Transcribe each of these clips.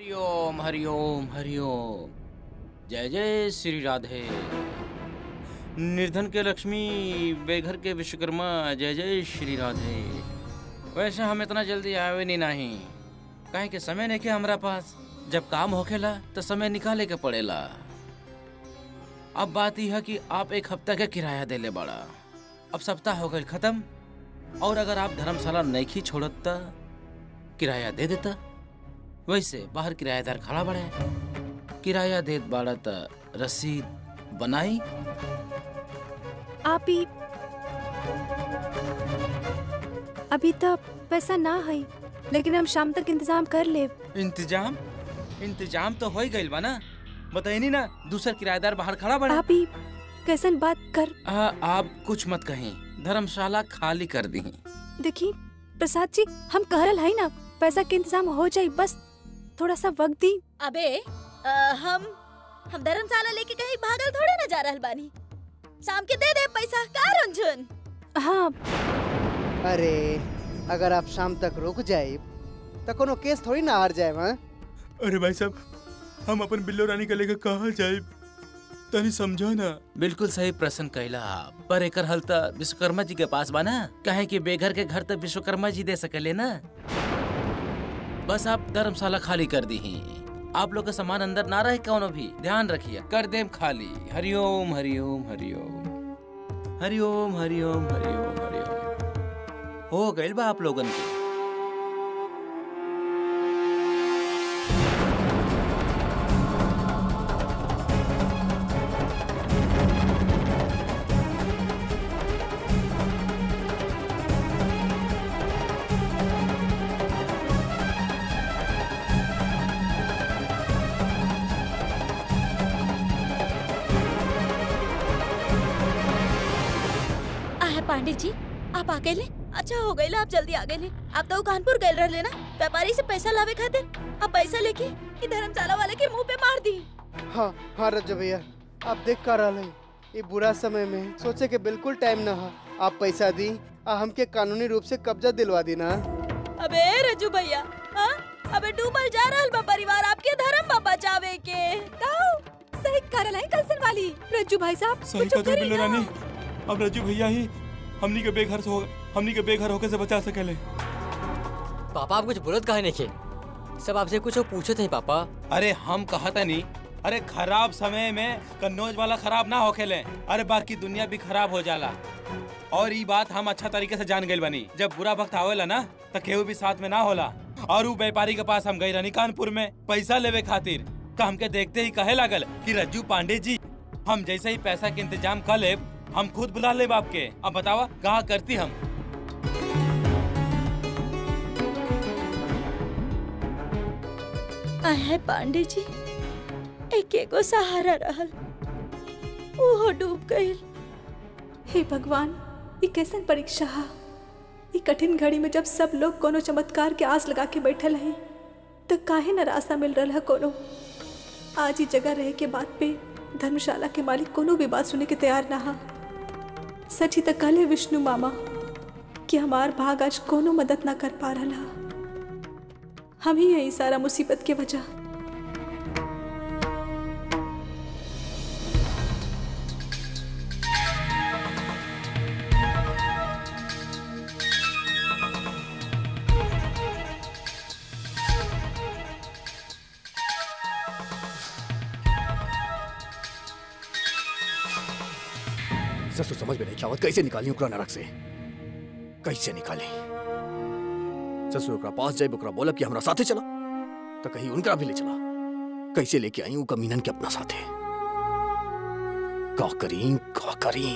हरिओम हरिओम हरिओम। जय जय श्री राधे। निर्धन के लक्ष्मी, बेघर के विश्वकर्मा, जय जय श्री राधे। वैसे हम इतना जल्दी आवे नहीं, काहे के समय नहीं के हमरा पास। जब काम होखेला तो समय निकाले के पड़ेला। अब बात यह है कि आप एक हफ्ता का किराया देले बड़ा, अब सप्ताह हो गए खत्म, और अगर आप धर्मशाला नहीं छोड़त त किराया दे देता। वैसे बाहर किराएदार खड़ा बड़े, किराया देत बाड़ा त रसीद बनाई। आप ही अभी तक पैसा ना है, लेकिन हम शाम तक इंतजाम कर ले। इंतजाम तो हो ही गइल बा ना, बताइनी ना दूसरा किराएदार बाहर खड़ा बड़ा। आप ही कैसन बात कर। आप कुछ मत कहीं, धर्मशाला खाली कर दी। देखी प्रसाद जी, हम कह रहे हैं ना, पैसा के इंतजाम हो जाए, बस थोड़ा सा वक्त दी। अबे हम धर्मशाला लेके कहीं भागल थोड़े ना जा रहल बानी। शाम के दे दे पैसा का रंजन। हाँ अरे अगर आप शाम तक रुक जाए तो कोनो केस थोड़ी ना हार जाए। हाँ अरे भाई साहब, हम अपन बिल्लो रानी के लेकर कहाँ जाए, तनी समझो ना। बिल्कुल सही प्रश्न कैला आप, पर एकर हल त विश्वकर्मा जी के पास बा ना। काहे कि बेघर के घर त विश्वकर्मा जी दे सकेले ना। बस आप धर्मशाला खाली कर दी। आप लोग का सामान अंदर ना रहे कोनो भी, ध्यान रखिए, कर देम खाली। हरिओम हरिओम हरिओम हरिओम हरिओम हरिओम हरिओम। हो गइल बा आप लोगन के। पांडे जी आप आ गए? अच्छा हो गई, आप जल्दी आ गए। आप तो कानपुर गए रह लेना व्यापारी से पैसा लावे खातिर। आप पैसा लेके ये धर्मशाला वाले के मुंह पे मार दी। हाँ हाँ रज्जू भैया, आप देख कर रहा है, ये बुरा समय में सोचे के बिल्कुल टाइम ना है। आप पैसा दी, हमके कानूनी रूप से कब्जा दिलवा दी ना। अबे रज्जू भैया, अबे डूबल जा रहल बा परिवार, आपके धर्म बा बचावे के। सही कर रहा है कलसन वाली। रज्जू भाई साहब सही कदर बिल्लो रानी, अब रज्जू भैया ही हमनी के बेघर होके से बचा सकेले। पापा आप कुछ बोलत काहे नहीं के? सब आपसे कुछ पूछे थे पापा। अरे हम कहता नहीं, अरे खराब समय में कन्नौज वाला खराब ना होखेले, अरे बाकी दुनिया भी खराब हो जाला। और ये बात हम अच्छा तरीके से जान गइल बनी। जब बुरा वक्त आवेला ना तो केहू भी साथ में ना होला। और वो व्यापारी के पास हम गई रहनी कानपुर में पैसा लेवे खातिर, तो हमके देखते ही कहे लागल कि रज्जू पांडे जी, हम जैसे ही पैसा के इंतजाम कर ले हम खुद बुला ले बाप के। अब बतावा कहाँ करती हम। है पांडे जी, एक एगो सहारा रहल, वो डूब गई। हे भगवान, ये कैसन परीक्षा है। ये कठिन घड़ी में जब सब लोग कोनो चमत्कार के आस लगा के बैठल है, तो काहे न रास्ता मिल रहा है कोनो। आज ही जगह रहे के बात पे धर्मशाला के मालिक कोनो भी बात सुने के तैयार ना हा। सच ही तो कहले विष्णु मामा कि हमार भाग आज कोनो मदद ना कर पा रहा। हम ही है सारा मुसीबत के वजह। ससुर समझ में नहीं क्या कैसे निकाली ओकरा नरक से, कैसे निकाली। ससुर ओकरा पास जाए, ओकरा बोलब कि हमरा साथे चला, तो कहीं उनका भी ले चला। कैसे लेके आई कमीनन के अपना साथे। का करी।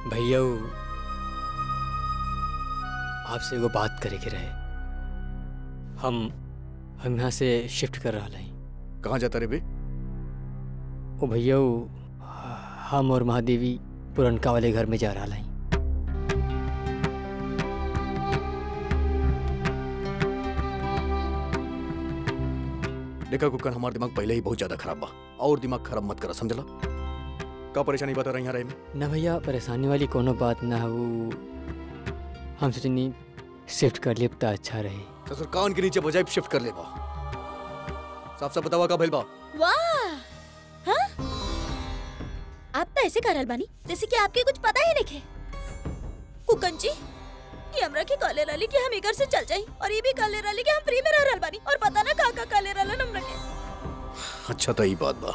भैया आपसे एगो बात करे के रहे। हम यहाँ से शिफ्ट कर रहा है। कहाँ जाता रे बे? ओ भैया हम और महादेवी पुरनका वाले घर में जा रहा है। देखा कुकन, हमारा दिमाग पहले ही बहुत ज्यादा खराब बा और दिमाग खराब मत करा, समझला? का परेशानी बता रही यहाँ रहे में? ना भैया परेशानी वाली कोनो बात ना हो, हम सोचनी शिफ्ट कर ले तो अच्छा रहे। ससुर कान के नीचे बजाय शिफ्ट कर ले बा। साफ साफ बतावा का भइल बा? वाह, हाँ? आप तो ऐसे करल बानी जैसे कि आपके कुछ पता ही नहीं है। कुकन जी, ये हमरा के काले रली कि हम इधर से चल जाई और ये भी काले रली कि हम फ्री में रह रहल बानी और पता ना का काले रलन हमरा के। अच्छा तो ये बात बा।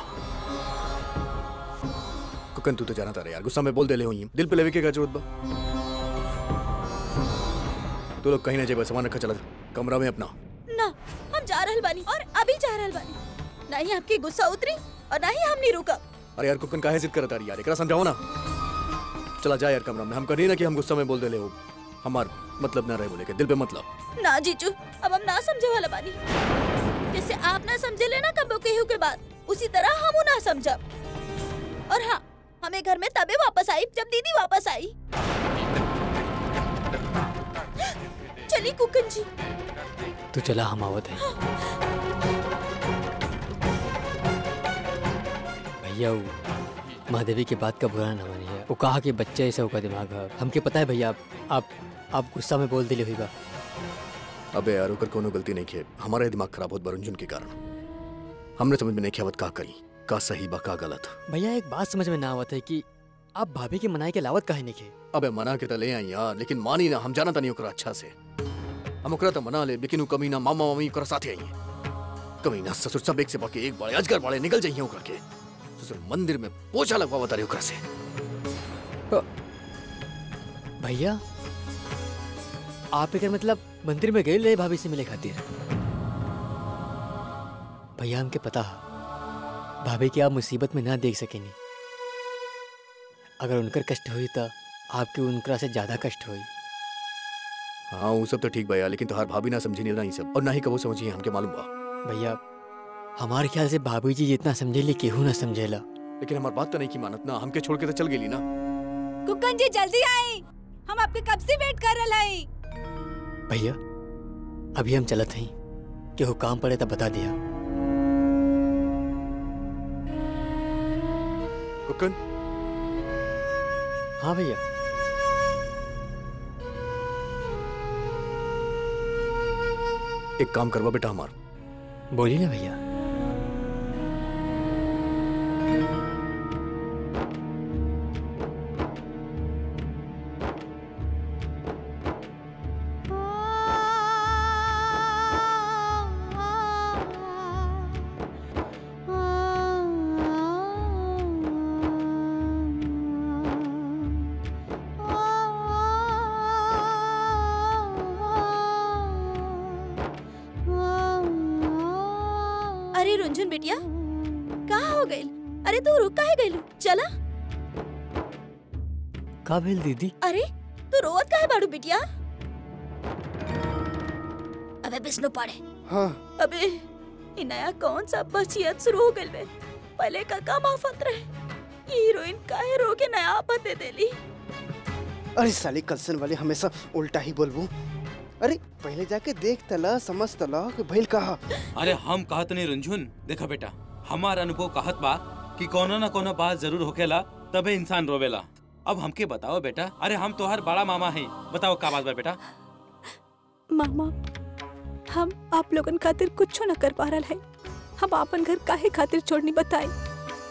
कुकन तू तो जाना था रे यार, गुस्सा में बोल दे ले हुई दिल पे लेवे के का जरूरत बा। तू लोग कहीं ना जाए, सामान रखा चला कमरा में अपना। ना, हम जा रहल बानी और अभी जा रहल बानी। ना ही आपकी गुस्सा उतरी और ना ही हम नहीं रुका। अरे यार कुकन काहे जिद करता रही यार, एकरा समझाओ ना। चला जा यार कमरा में, हम करी ना कि हम गुस्सा में बोल दे ले हो, हमार मतलब ना रहे बोले के, दिल पे मतलब। ना जीजू, अब हम ना समझे वाला बानी। जैसे आप ना समझे लेना कबो केहू के बात, उसी तरह हम ना समझब। और हाँ, हमें घर में तबे वापस आई जब दीदी वापस आई। चली कुकन जी। तो चला हम आवत है। भैया महादेवी के बात का बुरा ना मानिए, वो कहा कि बच्चे ऐसा होगा दिमाग है। हमके पता है भैया, आप गुस्सा में बोल दिले होगा। अबे यार ओकर कोनो गलती नहीं है, हमारा दिमाग खराब होत बरुंजन के कारण। हमने समझ में नहीं किया का करी, का सही बा का गलत। भैया एक बात समझ में ना आवत है कि आप भाभी के मनाई के लावत काहे नहीं के? अबे मना के तो ले आई यार, लेकिन मानी ना, हम जाना था नहीं ओकरा अच्छा से। हम ओकरा तो मना ले, लेकिन वो कमीना मामा मामी ओकरा साथे आई है। कमीना ससुर सब एक से बाकी एक बाड़े अजगर बाड़े निकल जाइए ओकरा के। ससुर मंदिर में पोछा लगवा बता रहे ओकरा से। भैया आप एक मतलब मंदिर में गए रहे भाभी से मिले खातिर? भैया हमके पता है भाभी की आप मुसीबत में ना देख सकेनी। अगर उनकर कष्ट हुई तो आपके उनकरा से ज्यादा कष्ट हुई। हाँ वो सब तो ठीक भैया, लेकिन तुम्हार भाभी ना समझी नहीं ना ये सब, और ना ही कबो समझिए, हमके मालूम बा। भैया हमारे ख्याल से भाभी जी जितना समझेली केहू ना समझेला। लेकिन हमारी बात तो नहीं की मानत ना, हमके छोड़ के तो चल गेली ना। कुकन जी जल्दी आई, हम आपके कब से वेट कर रहे हैं। भैया अभी हम चलत हैं, केहू काम पड़े तो बता दिया। कुकन। हाँ भैया। एक काम करवा बेटा हमार। बोलिए ना भैया। अरे रुंझुन बिटिया, कहाँ हो गई? अरे तू रुक काहे गई? चला। का भेल दीदी? अरे तू रोवत काहे बाड़ू बिटिया? अबे विष्णु पड़े। हाँ अबे ये नया कौन सा बचियत शुरू हो गई बे? पहले का माफत रहे, हीरोइन काहे रो के नया आपत दे देली। अरे साली कलसन वाले हमेशा उल्टा ही बोलबू। अरे पहले जाके देख तला समझ तला कि भइल कहा। अरे हम कहत नहीं रुंझुन, देखा बेटा हमारा अनुभव कहत बा कि कोनो ना कोनो बात जरूर होकेला तबे इंसान रोवेला। अब हमके बताओ बेटा, अरे हम तोहर बड़ा मामा हैं, बताओ का बात बा बेटा? मामा हम आप लोगन खातिर कुछ न कर पा रहा है। हम आपन घर काहे खातिर छोड़नी बताई,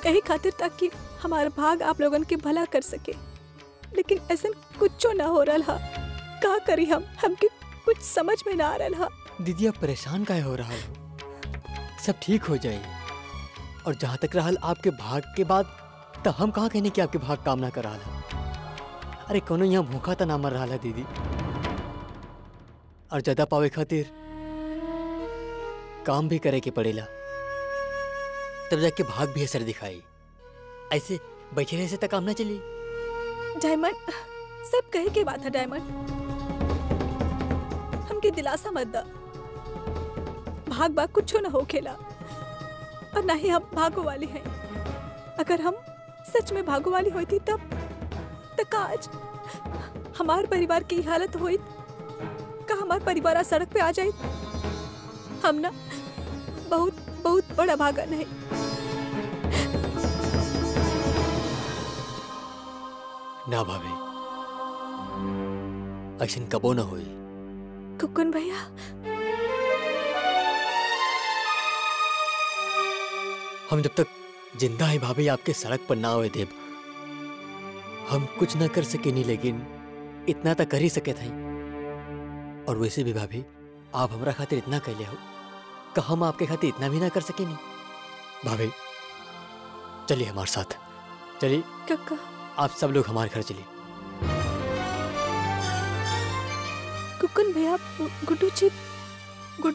यही खातिर ताकि हमारा भाग आप लोगन के भला कर सके, लेकिन ऐसा कुछ ना हो रहा। का करी हमके कुछ समझ में ना आ रहा। दीदी आप परेशान काहे हो रहा हो? सब ठीक हो जाए। और जहाँ तक रहल आपके भाग के बाद, तो हम कहाँ कहने कि आपके भाग काम ना कर रहा। अरे कोनो यहाँ भूखा तो ना मर रहा है दीदी, और ज्यादा पावे खातिर काम भी करे के पड़ेला, तब जाके भाग भी असर दिखाई। ऐसे बैठे रहे से तो काम ना चली। डायमंड सब कहे के बात है। डायमंड हमके दिलासा मत दा। भाग भाग कुछ न हो खेला और ना ही हम भागो वाली हैं। अगर हम सच में भागो वाली होती तब आज हमार परिवार की हालत हुई का हमार परिवार सड़क पे आ जाए। हम ना बहुत बहुत बड़ा भागन है। ना भाभी, ऐसा कबो न हुई। कुकुन भैया, हम जब तक जिंदा है भाभी आपके सड़क पर ना आवे देव। हम कुछ ना कर सके नहीं, लेकिन इतना तो कर ही सके थे। और वैसे भी भाभी, आप हमरा खातिर इतना कर लिया हो कि हम आपके खातिर इतना भी ना कर सके नहीं। भाभी चलिए हमारे साथ, चलिए कक्का। आप सब लोग हमारे घर चलिए। कुकुन भैया, गुड्डू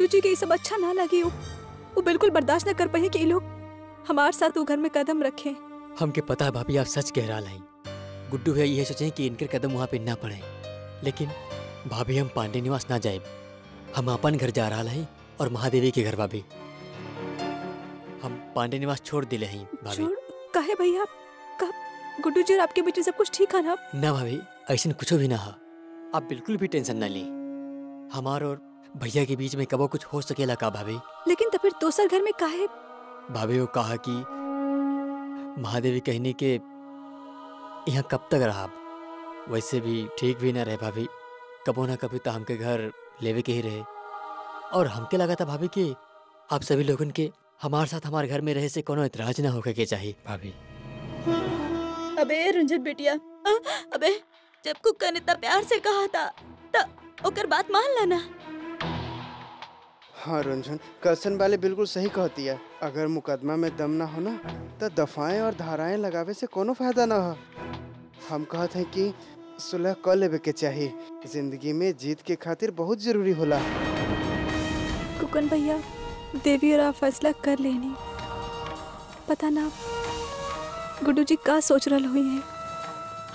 जी के ये सब अच्छा ना लगे। वो बिल्कुल बर्दाश्त न कर पाए कि ये लोग हमारे साथ वो घर में कदम रखें। हमके पता है भाभी, आप सच कह रहा है। गुड्डू भैया ये सोचे कि इनके कदम वहाँ पे ना पड़े, लेकिन भाभी हम पांडे निवास ना जाए। हम अपन घर जा रहा है और महादेवी के घर। भाभी हम पांडे निवास छोड़ दिले हैं भाभी। छोड़ काहे भैया? कब गुड्डू जी और आपके बीच में सब कुछ ठीक है ना? ना भाभी, ऐसा कुछ भी ना है। आप बिल्कुल भी टेंशन ना ली। हमार और भैया के बीच में कबो कुछ हो सकेला का भाभी? लेकिन तो फिर दूसर घर में काहे? भाभी वो कहा कि महादेवी कहने के यहाँ कब तक रहा। वैसे भी ठीक भी ना रहे भाभी, कबो ना कभी तो हमके घर लेवे के ही रहे। और हमके लगा था भाभी कि आप सभी लोगों के हमारे साथ हमारे घर में रहे से कोनो इतराज ना होके के चाहिए भाभी। अबे रंजन बेटिया, अबे जब कुक्कन इतना प्यार से कहा था तो ओकर बात मान लेना। हाँ रंजन, करसन वाले बिल्कुल सही कहती है। अगर मुकदमा में दम ना हो ना तो दफाएं और धाराएं लगावे से कोनो फायदा ना हो। हम कहते हैं कि सुलह कर लेवे के चाहिए। जिंदगी में जीत के खातिर बहुत जरूरी होला। कुकुन भैया, देवी और आप फैसला कर लेनी। पता ना गुड्डू जी का सोच रहा हुई है।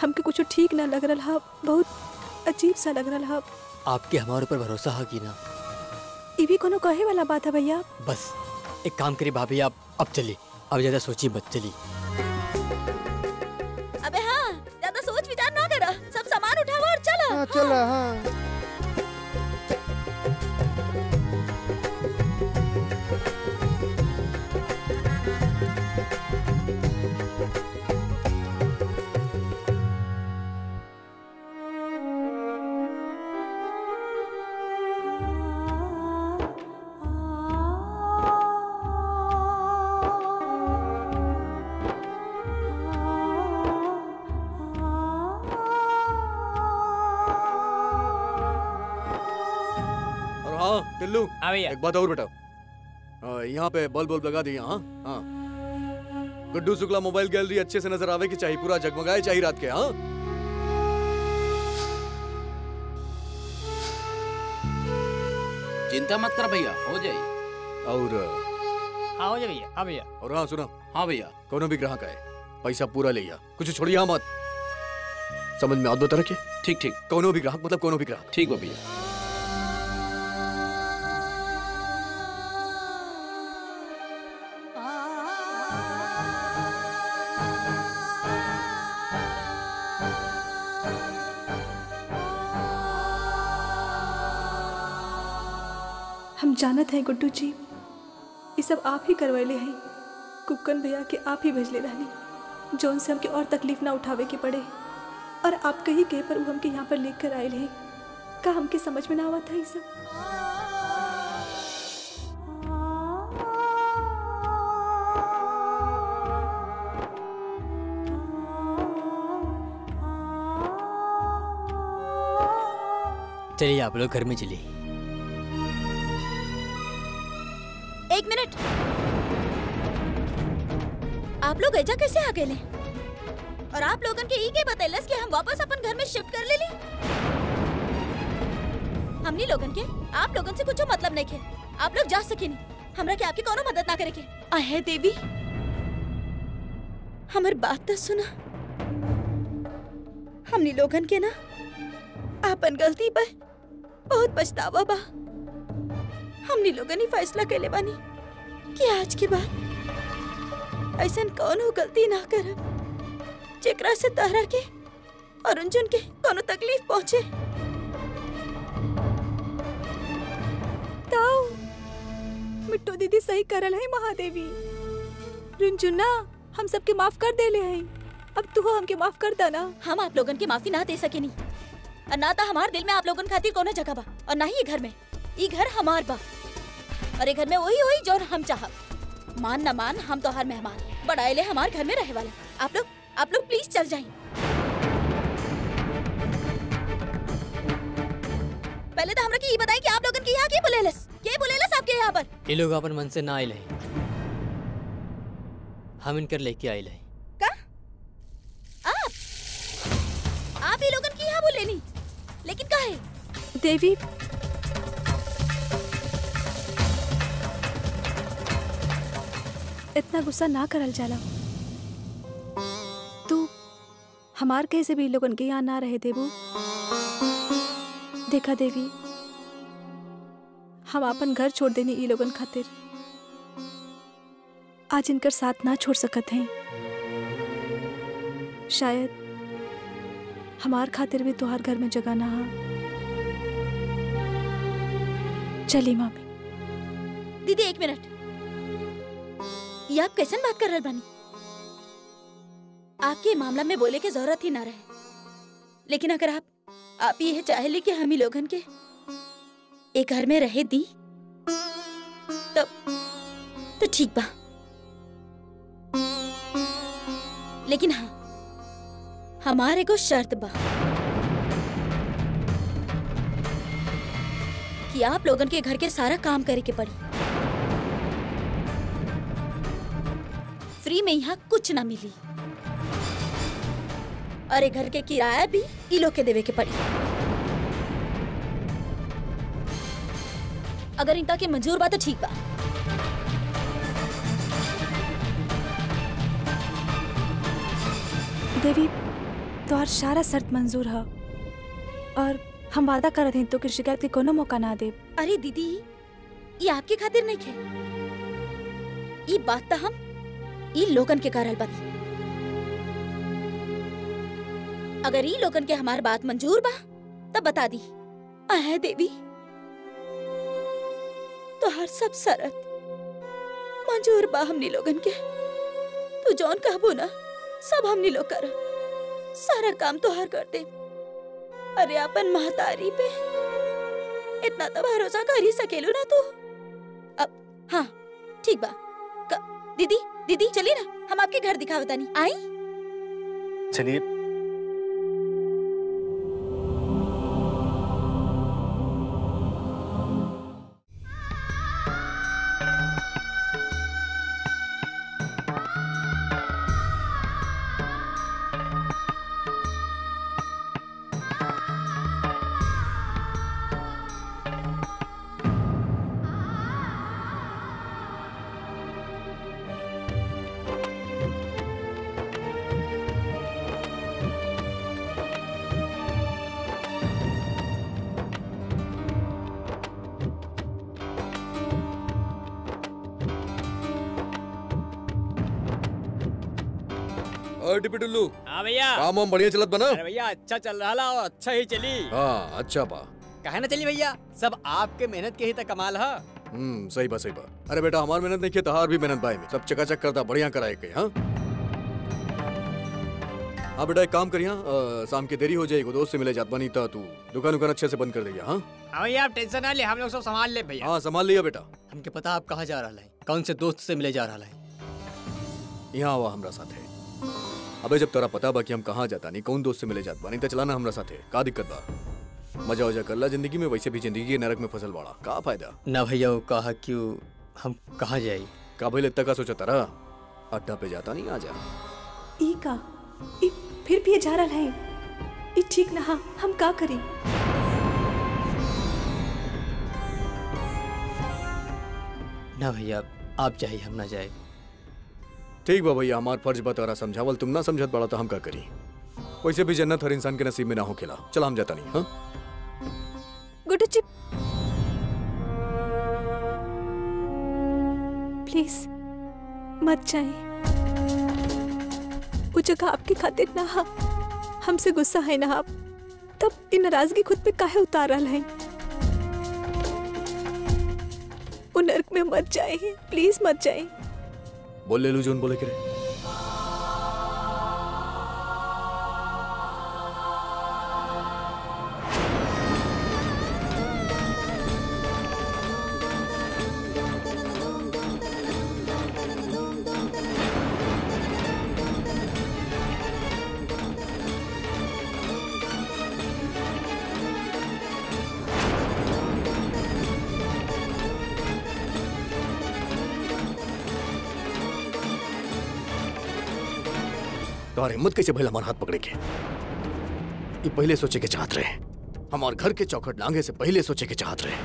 हमके कुछ ठीक ना लग रहा, बहुत अजीब सा लग रहा। आपके हमारे ऊपर भरोसा है कि ना? ये भी कोनो कहे वाला बात है भैया। बस एक काम करिए भाभी, आप अब चलिए, अब ज्यादा सोचिए मत, चलिए। अबे हाँ, ज्यादा सोच विचार ना करा, सब सामान उठाओ और चलो। हाँ चला। हाँ टिल्लू, हाँ भैया। एक बात और बताओ, यहाँ पे बल्ब बल्ब लगा दिया। हाँ हाँ, गुड्डू शुक्ला मोबाइल गैलरी अच्छे से नजर आवे की चाहिए, पूरा जगमगाए चाहिए रात के। हाँ चिंता मत कर भैया, हो जाए। और हाँ हो जाए भैया। हाँ भैया। और हाँ सुना, हाँ भैया। कोनो भी ग्राहक आए पैसा पूरा ले आ, कुछ छोड़िए मत। समझ में आदत रखे? ठीक ठीक। कोनो भी ग्राहक मतलब कोनो भी ग्राहक। ठीक है भैया। हम जानत हैं गुड्डू जी, ये सब आप ही करवैले हैं। कुक्कन भैया के आप ही भेजले रहनी, जौन से हमके और तकलीफ ना उठावे के पड़े। और आप कहीं कहे पर वो हमके यहाँ पर लेकर आए हैं। का हमके समझ में ना आवा था ये सब। चलिए आप लोग घर में चलिए। एक मिनट, आप लोग ऐजा कैसे आ गए? और आप लोगन के ई के बतैलस कि हम वापस अपन घर में शिफ्ट कर ले ली। हमनी लोगन के आप लोगन से कुछ मतलब नहीं के। आप लोग जा सके नहीं, हमरा के आपकी कोनो मदद ना करे के। आहे देवी, हमर बात तो सुना। हमनी लोगन के ना अपन गलती पर बहुत पछतावा बा। हमनी लोगन ही फैसला कैले बानी कि आज के बाद ऐसन कौनो गलती ना करब जेकरा से तारा के और रुंझुन के कोनो तकलीफ पहुंचे। ताऊ मिट्टू दीदी सही करल है महादेवी। रुंझुना हम सबके माफ कर देले हैं, अब तू हमके माफ कर देना। हम आप लोगन के माफी ना दे सके नी और ना तो हमार दिल में आप लोगन खातिर कोनो जगह बा और ना ही ये घर में। ये घर हमार बा और ये घर में वही हुई जो हम चाहब। मान ना मान हम तो हर मेहमान बड़ाइले हमार घर में रहे वाला। आप लोग प्लीज चल जाएं। पहले तो हमरा के ये बताएं कि आप लोगन के यहाँ के बुलेलस आपके यहाँ पर। ये लोग अपन मन से ना आइल हैं, हम इनकर लेके आइल हैं। का आप ये लोगन की यहाँ बुलेनी, लेकिन काहे? देवी इतना गुस्सा ना करल जाला। तू हमार कैसे भी लोगन के यहाँ ना रहे देबू। देखा देवी, हम अपन घर छोड़ देनी ई लोगन खातिर। आज इनकर साथ ना छोड़ सकत हैं। शायद हमार खातिर भी तुहार घर में जगह ना हा। चली मामी। दीदी एक मिनट, ये आप कैसन बात कर रहे बानी? आपके मामला में बोले के जरूरत ही ना रहे, लेकिन अगर आप ये चाहेली कि हम ही लोगन के एक घर में रहे दी तो ठीक बा। लेकिन हाँ, हमारे को शर्त बा कि आप लोगन के घर के सारा काम करे के पड़ी। फ्री में यहाँ कुछ ना मिली और ये घर के किराया भी ई लोग के देवे के पड़ी। अगर इनका के मंजूर बा तो ठीक बा। देवी तोहार सारा शर्त मंजूर है और हम वादा करत हैं तो कि शिकायत के कोनो मौका ना दे। अरे दीदी, ये आपके खातिर नहीं खे, ये बात तो हम ई लोगन के कारण बनी। अगर ई लोगन के हमार बात मंजूर बा तब बता दी। आहे देवी, तो हर सब शरत मंजूर बा हमनी लोगन के। तू जौन कहबो ना सब हमनी लोग कर, सारा काम तो हर कर दे। अरे अपन महतारी पे इतना तो भरोसा कर ही सकेलू ना तू। अब हाँ ठीक बा। दीदी चलिए ना, हम आपके घर दिखावता नहीं आई। चलिए। टिपी टुल्लू। हाँ भैया। काम वाम बढ़िया चलत बना? अरे भैया अच्छा चल रहा और अच्छा ही चली। हाँ अच्छा बा। काहे ना चली भैया, सब आपके मेहनत के ही तो कमाल है। सही बा सही बा। अरे बेटा हमार मेहनत नहीं किया तहार भी मेहनत बाई में सब चकाचक करता बढ़िया कराए के। हाँ हाँ बेटा एक काम करिया, शाम की देरी हो जाएगी, दोस्त से मिले जात बनी था, तू दुकान अच्छे से बंद कर देगा। हाँ भैया आप टेंशन ना ले, हम लोग सब संभाल ले भैया। हाँ संभाल लिया बेटा। हमके पता आप कहाँ जा रहा है, कौन से दोस्त से मिले जा रहा है। यहाँ आवा हमरा साथ है। अबे जब तेरा पता बा कि हम कहाँ जाता नहीं, कौन दोस्त से मिले जात बानी, तो चलाना हमरा साथ है। का दिक्कत बा? मजा वजा कर ला जिंदगी में, वैसे भी जिंदगी के नरक में फसल बाड़ा, का फायदा? ना भैया वो कहा क्यों, हम कहाँ जाए? का भाई इतना का सोचा तारा? अड्डा पे जाता नहीं, आ जा। ई का ई फिर भी जा रहा है, ई ठीक ना। हम का करी? ना भैया आप चाहिए, हम ना जाए। ठीक बा भैया, हमार फर्ज बा तारा समझावल, तुम ना समझत बड़ा तो हम का करी। वैसे भी जन्नत हर इंसान के नसीब में ना हो खेला। चला हम जाता नहीं। हाँ गुड्डू चिप प्लीज मत जाए। वो जगह आपकी खातिर ना हा, हमसे गुस्सा है ना आप, तब इन नाराजगी खुद पे काहे उतार रहा है। वो नर्क में मत जाए, प्लीज मत जाए। बोल ले लू जोन बोले करे। तुम्हारी हिम्मत कैसे भला हमारा हाथ पकड़े के? ये पहले सोचे के चाहत रहे, हमार घर के चौखट लांगे से पहले सोचे के चाहत रहे।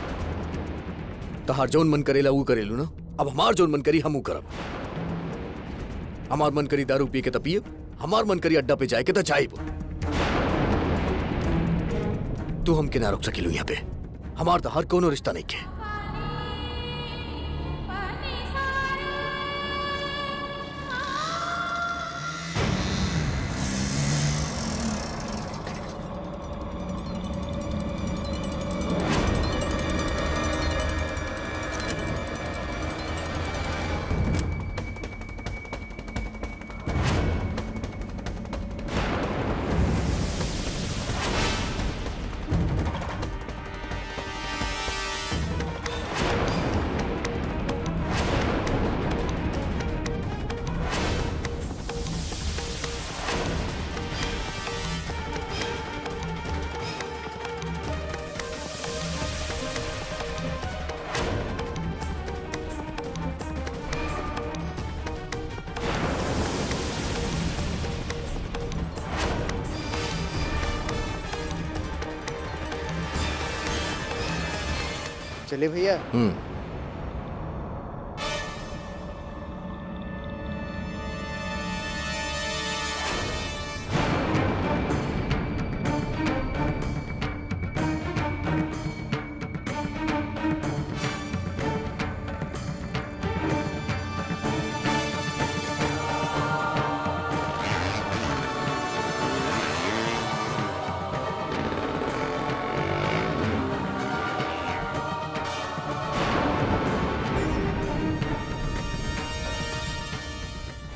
तहार जोन मन करेला वो करेलू ना, अब हमार जोन मन करी हम करब। हमार मन करी दारू पी के तो पिए, हमार मन करी अड्डा पे जाए के तो जाइब। तू हमके ना रोक सकेलू यहाँ पे, हमार तो हर कोनो रिश्ता नहीं के। चले भैया।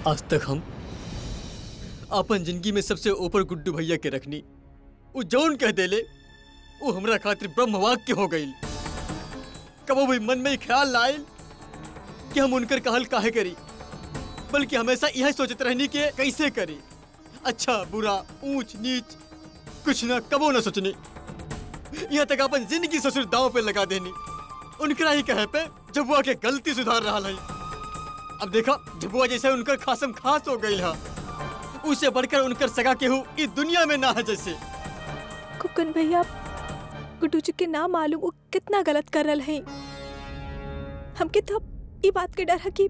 आज तक हम अपन जिंदगी में सबसे ऊपर गुड्डू भैया के रखनी, वो जौन कह देले वो हमरा खातिर ब्रह्म वाक्य हो गई। कबो भी मन में ही ख्याल ना आयल कि हम उनकर कहल काहे करी, बल्कि हमेशा यह सोचते रहनी कि कैसे करी। अच्छा बुरा ऊंच नीच कुछ ना कबो ना सोचनी, यहाँ तक अपन जिंदगी ससुर दांव पे लगा देनी उनकरा ही कहे पे जबुआ के गलती सुधार रहा है। अब देखा जबुआ जैसे उनकर खासम खास हो गई है, उससे बढ़कर उनकर सगा केहू इस दुनिया में ना है। जैसे कुकन भैया गुड्डू जी के ना मालूम वो कितना गलत कर रहा है। हमके तो ये बात के डर है कि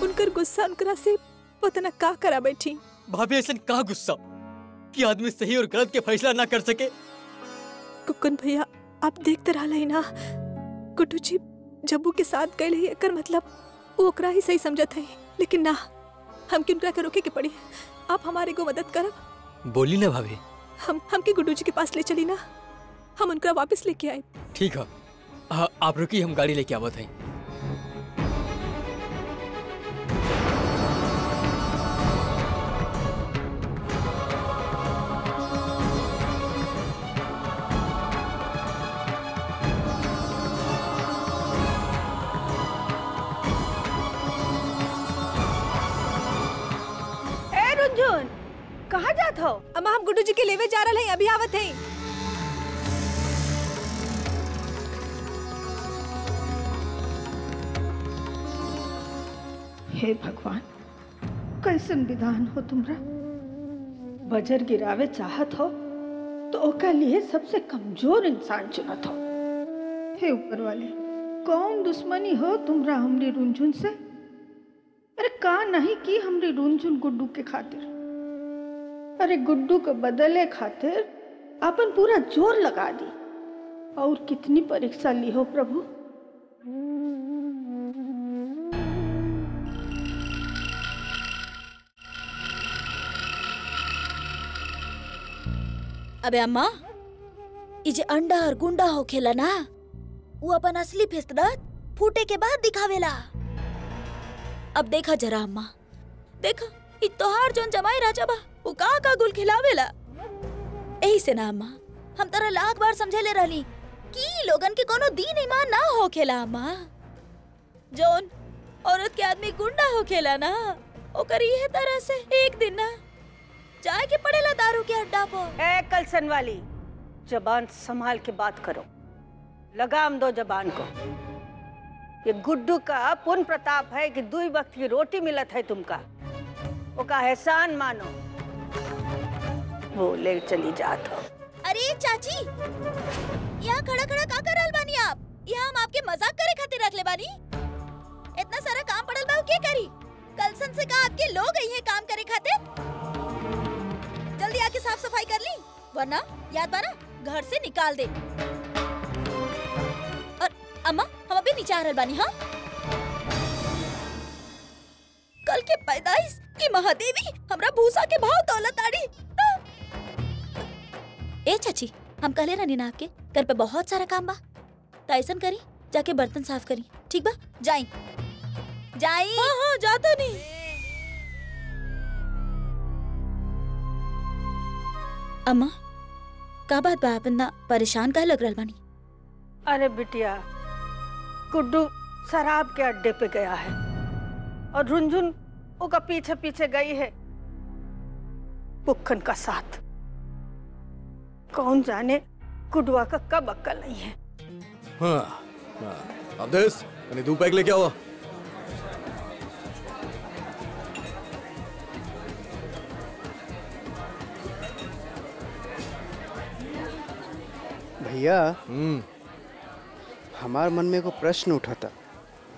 उनकर गुस्सा उनकरा से पता न का करा बैठी। भाभी ऐसा का गुस्सा कि आदमी सही और गलत के फैसला ना कर सके। कुकन भैया आप देखते रहा है ना, गुड्डू जी जब्बू के साथ गए है, एकर मतलब वो ओकरा ही सही समझत है, लेकिन ना हम उनकरा के रोके के पड़ी। आप हमारे को मदद करब। बोली ना भाभी, हमके गुड्डू जी के पास ले चली ना, हम उनका वापस लेके आए। ठीक है आप रुकी, हम गाड़ी लेके आवत हैं। कहाँ जात हो? अम्मा हम गुड्डू जी के लेवे जा रहे हैं, अभी आवत हैं। हे भगवान, कैसन विधान हो तुमरा। बजर गिरावे चाहत हो तो ओका लिए सबसे कमजोर इंसान चुनत हो। हे ऊपर वाले, कौन दुश्मनी हो तुमरा हमरी रुनझुन से? अरे का नहीं की हमरी रुनझुन गुड्डू के खातिर। अरे गुड्डू को बदले खातिर अपन पूरा जोर लगा दी, और कितनी परीक्षा ली हो प्रभु। अबे अम्मा, ये जे अंडा और गुंडा हो खेला ना, वो अपन असली फितरत फूटे के बाद दिखावेला। अब देखा जरा अम्मा, देखा ये तोहार जोन जमाई राजा बा वो का गुल खिलावेला। यही से ना अम्मा, हम तारा लाख बार समझेले रहली कि लोगन के कोनो दीन ईमान ना हो खेला अम्मा। जोन औरत के आदमी गुंडा हो खेला ना, ओकर ये तरह से एक दिन ना जाए के पड़ेला दारू के अड्डा पर। ए कलसन वाली, जबान संभाल के बात करो, लगाम दो जबान को। ये गुड्डू का पुण्य प्रताप है कि 2 वक्त की रोटी मिलत है तुमका, ओका एहसान मानो। वो ले चली जात हो। अरे चाची, यहाँ खड़ा खड़ा का कर रहल बानी आप? यहाँ हम आपके मजाक करे खातिर रख ले बानी? इतना सारा काम पड़ल बा, क्या करी? कलसन से कहा आपके लोग आई हैं काम करे खातिर? जल्दी आके साफ सफाई कर ली, वरना याद बा ना घर से निकाल दे। और अम्मा, हम अभी नीचे आ रहल बानी। हाँ, कल के पैदाइश की महादेवी हमरा भूसा के भाव दौलत आड़ी। ए चाची, हम कहले रहनी ना आपके घर पे बहुत सारा काम बा, तो ऐसा करी जाके बर्तन साफ करी, ठीक बा? जाई जाई। हाँ हाँ, जाता नहीं। अम्मा, का बात बा, आप इतना परेशान काहे लग रहल बानी? अरे बिटिया, गुड्डू शराब के अड्डे पे गया है और रुंझुन ओका पीछे पीछे गई है पुक्खन का साथ। कौन जाने गुडुआ का कब अक्ल नहीं है। हाँ, अवधेश, कहीं 2 पैक लेके आओ। भैया, हमार मन में एगो प्रश्न उठा था,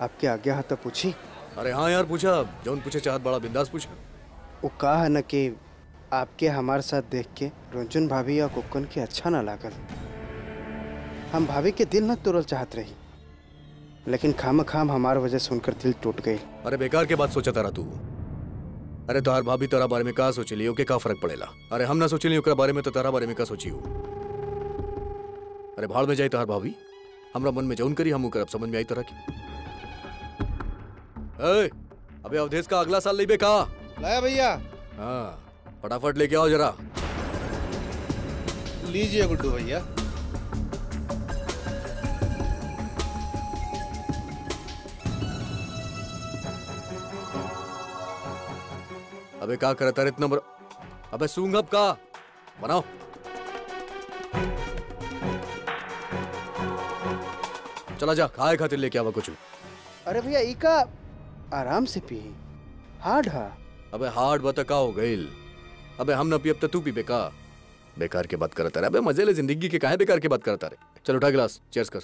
आपके आज्ञा है तो पूछी? अरे हाँ यार, पूछा। जौन पूछे चाहत बड़ा बिंदास पूछा। वो कहा है न कि आपके हमारे साथ देख के रुंझुन भाभी या कुक्कन के अच्छा ना लागल। हम भाभी के दिल न तोड़ल चाहत रही, लेकिन खाम हमार वजह सुनकर दिल टूट गई। अरे बेकार के बात सोचा तारा तू। अरे तोहार भाभी तोरा बारे में का सोचली, ओके का फर्क पड़ेला? अरे हम ना सोचली ओकरा बारे में, तो तारा बारे में का सोची हो? अरे भाड़ में जाए तोहार भाभी, हमरा मन में जौन करी हम करब, समझ में आई तरह की? अबे अवधेश का अगला साल लेबे का? लाया भैया। हाँ, फटाफट लेके आओ जरा। लीजिए गुड्डू भैया। अबे का करता रे इतना अबे सूंघ अब का बनाओ। चला जा, खाए खातिर लेके आवा कुछ। अरे भैया, इका आराम से पी, हार्ड है। अबे हार्ड बता का हो गईल? अबे हम ना पियब तो तू पीबे का? बेकार के बात करता रे। अबे मजे ले जिंदगी के, काहे बेकार के बात करता रे? चल उठा गिलास, चीयर्स कर।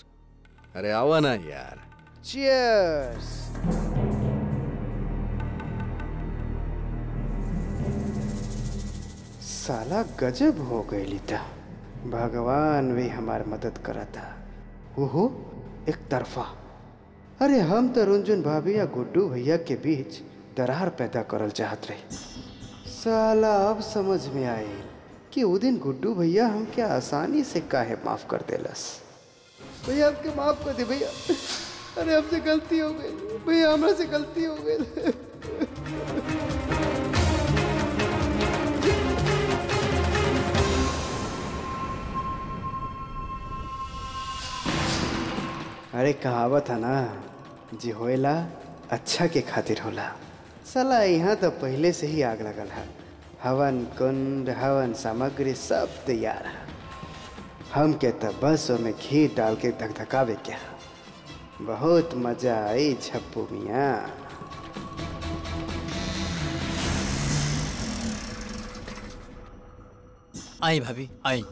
अरे आवा ना यार। चीयर्स। साला गजब हो गई लीता, भगवान भी हमार मदद करा था। ओहो, एक तरफा। अरे हम तो रुंझुन भाभी या गुड्डू भैया के बीच दरार पैदा करल चाहत रहे। साला अब समझ में आए कि वो दिन गुड्डू भैया हम क्या आसानी से काहे माफ कर देलस। भैया आपके माफ कर दे भैया। अरे हमसे गलती हो गई भैया, हमरा से गलती हो गई। अरे कहावत है ना, जी होएला अच्छा के खातिर होला। साला यहाँ तो पहले से ही आग लगल है। हवन कुंड, हवन सामग्री सब तैयार है। हम के तो बस में घी डाल के धकधकावे क्या। बहुत मजा आई छप्पू मियाँ। आई भाभी, आई।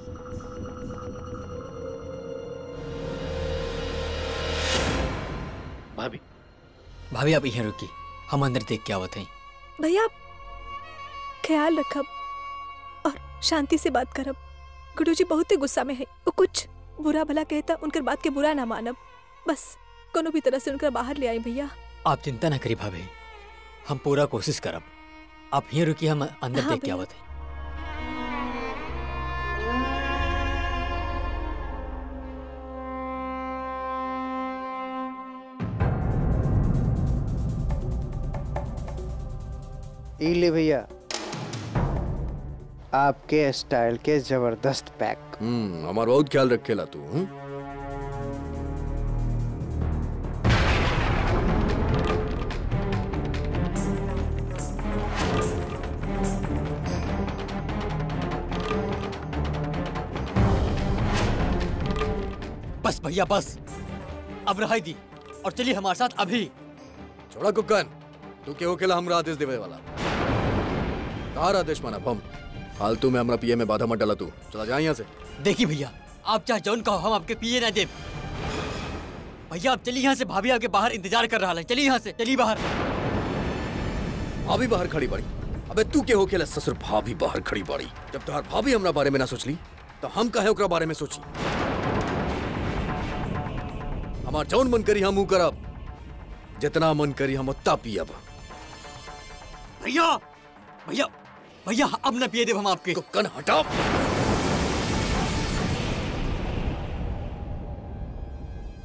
भाभी, भाभी आप यहाँ रुकी, हम अंदर देख के आवत हैं। भैया ख्याल रखब और शांति से बात करब। गुड्डू जी बहुत ही गुस्सा में है, वो कुछ बुरा भला कहता, उनकर बात के बुरा ना मानब। बस कोनो भी तरह से उनका बाहर ले आई भैया। आप चिंता ना करी भाभी, हम पूरा कोशिश करब। आप यहाँ रुकी, हम अंदर देख के आवत हैं। ई ले भैया आपके स्टाइल के जबरदस्त पैक। हमारा बहुत ख्याल रखेला तू। बस भैया बस, अब रहाई दी और चलिए हमारे साथ अभी। छोड़ा कुक्कन, तू के होकेला हमरा आदेश देवे वाला। तार आदेश माना हम फालतू में हमरा पीए में बाधा मत डाला। तू चला जा यहाँ से। देखिए भैया, आप चाहे जौन कहो, हम आपके पीए ना दे। भैया आप चलिए यहाँ से, भाभी आपके बाहर इंतजार कर रहा है। चलिए यहाँ से, चलिए बाहर। भाभी बाहर खड़ी बड़ी? अबे तू के होकेला ससुर भाभी बाहर खड़ी बड़ी? जब तोहार भाभी हमरा बारे में ना सोचली तो हम काहे ओकरा बारे में सोची? हमार जौन मन करी हम ऊ करब, जितना मन करी हम उतना पियब। भैया भैया भैया अब न पिए देव हम आपके। कुक्कन हटाओ।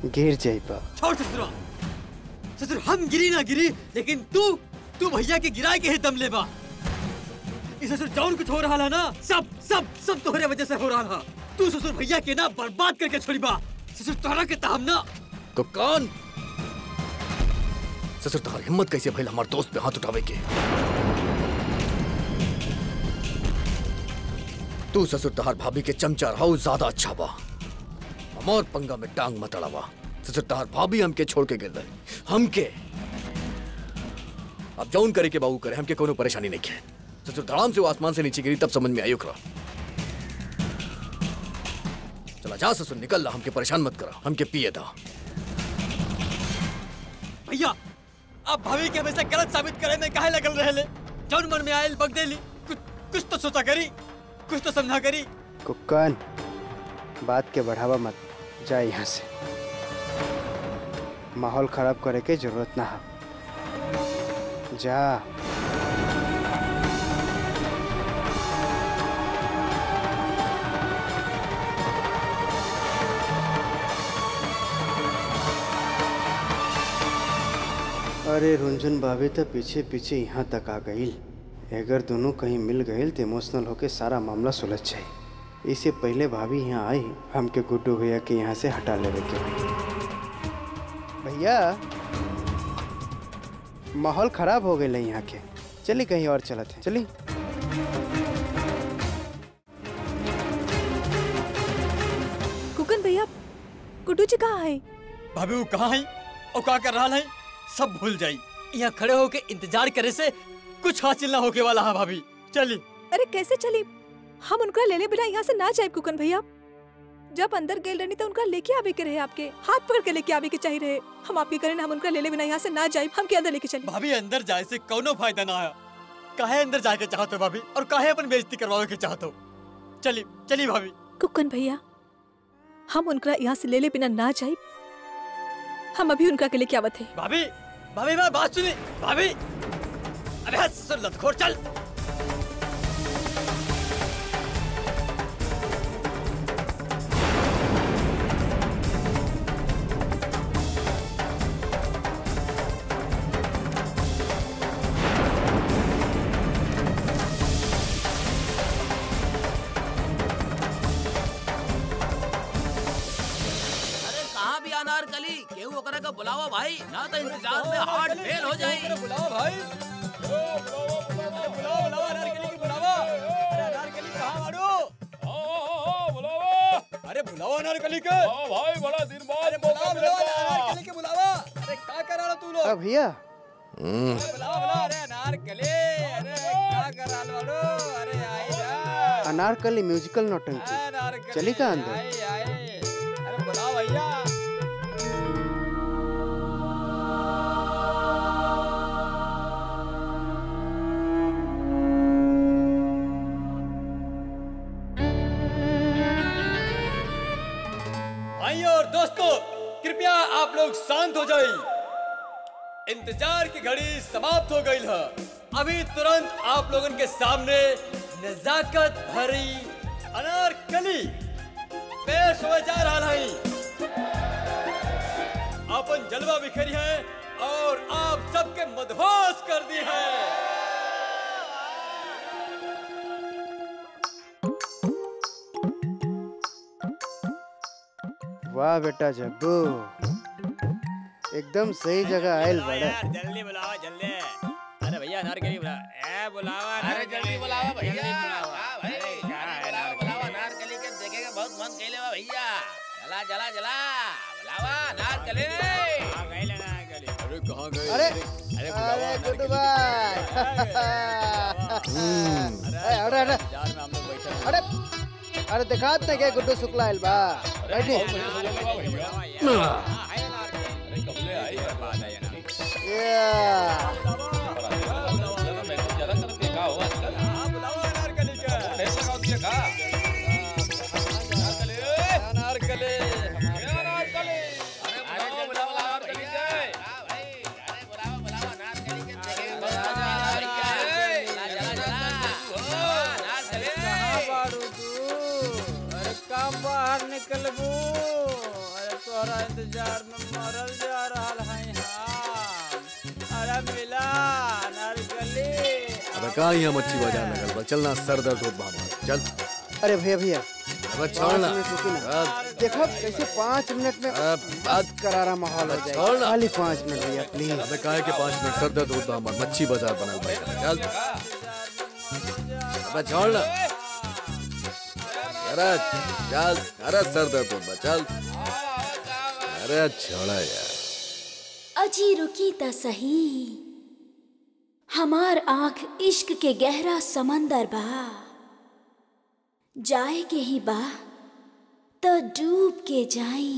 गिर जाइबा। छोड़ ससुरा। ससुर हम गिरी ना गिरी, लेकिन तू भैया के गिराए के ही दम लेबा। इस ससुर जौन कुछ हो रहा है ना, सब सब सब तोहरे वजह से हो रहा है। तू ससुर भैया के ना बर्बाद करके छोड़ीबा। ससुर तोहरा के ताम ना। कुक्कन, ससुर तोहार हिम्मत कैसे भइल हमार दोस्त पे हाथ उठावे के? तू ससुर तोहार भाभी के चमचा रहा ज्यादा अच्छा बा। हमार पंगा में टांग मत अड़ावा। ससुर तोहार भाभी हमके छोड़ के गेल रही। हमके अब जौन करे के बाबू करे, हमके कोनो परेशानी नहीं है। ससुर धड़ाम से वो आसमान से नीचे गिरी तब समझ में आई ओकरा। चला जा ससुर, निकल ला, हमके परेशान मत करा, हमके पिए दा। भैया आप भाभी के हमेशा गलत साबित करे में काहे लगल रहे ले? जौन मन में आयल बक देली। कुछ तो सोचा करी, कुछ तो समझा करी। कुक्कन, बात के बढ़ावा मत, जा यहाँ से। माहौल खराब करे के जरूरत ना है। जा। अरे रुंझुन भाभी तो पीछे पीछे यहाँ तक आ गई। अगर दोनों कहीं मिल गए तो इमोशनल होके सारा मामला सुलझ जाए। इससे पहले भाभी यहाँ आई, हमके गुड्डू भैया के यहाँ से हटा लेवे के। भैया माहौल खराब हो गए यहाँ के, चलिए कहीं और चलते हैं। चलिए। कुकन भैया, गुड्डू जी कहाँ है? भाभी वो कहाँ है और क्या कर रहा है सब भूल जाई। यहाँ खड़े होके इंतजार करे से कुछ हासिल ना होके वाला है भाभी। चली। अरे कैसे चली? हम उनका ले ले बिना यहाँ से ना जाए कुकन भैया। जब अंदर गए रहनी तो उनका लेके आवे के रहे, आपके हाथ पकड़ के लेके आवे के चाहिए रहे। हम आपके करें, हम उनका ले ले बिना यहाँ से ना जाए, हम के अंदर लेके चले। भाभी अंदर जाए से कोनो फायदा ना आया। काहे अंदर जाके चाहते हो भाभी, और काहे अपन बेइज्जती करवावे के चाहते हो? चली चली भाभी। कुकन भैया, हम उनका यहाँ से ले ले बिना ना जाए, हम अभी उनका के लेके आवत है। भाभी भाभी मैं बात सुनी। भाभी अरे ससुर लतखोर, चल। अनारकली केहू ओकरा का बुलावा भाई, ना तो इंतजार में हार्ट फेल हो जाए। बुलाओ भाई, बुलाओ अनारकली की बुलावा। अरे अनारकली कहाँ मारो? बुलावा। अरे बुलाओ अनारकली के। भाई बड़ा दिन बाद बुलाओ अनारकली के बुलावा। अरे क्या कर रहा तू लोग? भैया बुलाओ। अरे अनारकली, अरे क्या कर रहा लो? अरे आई जा। अनारकली म्यूजिकल नौटंकी, चली का अंदर? अरे बुलाओ भैया। और दोस्तों कृपया आप लोग शांत हो जाइए। इंतजार की घड़ी समाप्त हो गई है। अभी तुरंत आप लोगों के सामने नजाकत भरी अनारकली पेश हो जा रहा है। अपन जलवा बिखरी है और आप सबके मदहोश कर दी है। वाह बेटा जग्गू, एकदम सही जगह आयल बड़ा। जल्दी बुलाओ जल्दी। अरे भैया अनारकली बुला ए बुलावा। अरे जल्दी बुलावा भैया। हाँ भाई बुलावा अनारकली के देखेगा बहुत मन कहले बा भैया। चला चला चला बुलावा अनारकली। कहां गए अनारकली? अरे कहाँ गए? अरे अरे गुड्डू भाई, अरे अरे जार में हम लोग बैठे अरे अरे दिखात नहीं क्या गुड्डू शुक्ला आयल बा। बैठी बाहर निकलबू। अरे तोहरा इंतजार में मरल जा रहा है हम। अरे मिला नारकली। अबे कहाँ यहाँ मच्छी बाजार नगल बा, चलना सर दर्द होत बा हमार, चल। अरे भैया भैया अबे छोड़ना। 5 मिनट रुकी ना। देखो कैसे 5 मिनट में बात करारा माहौल हो जाएगा। छोड़ना। खाली 5 मिनट भैया प्लीज। अबे काहे के 5 मिनट सर दर्द होत बा हमार, मच्छी बाजार बनल बा, चल। अबे छोड़ना। अरे चल, अरे सर दर्द होत बा, चल। अरे छोड़ा यार। अजी रुकी त सही, हमार आंख इश्क के गहरा समंदर बा। जाए के ही बा तो डूब के जाई।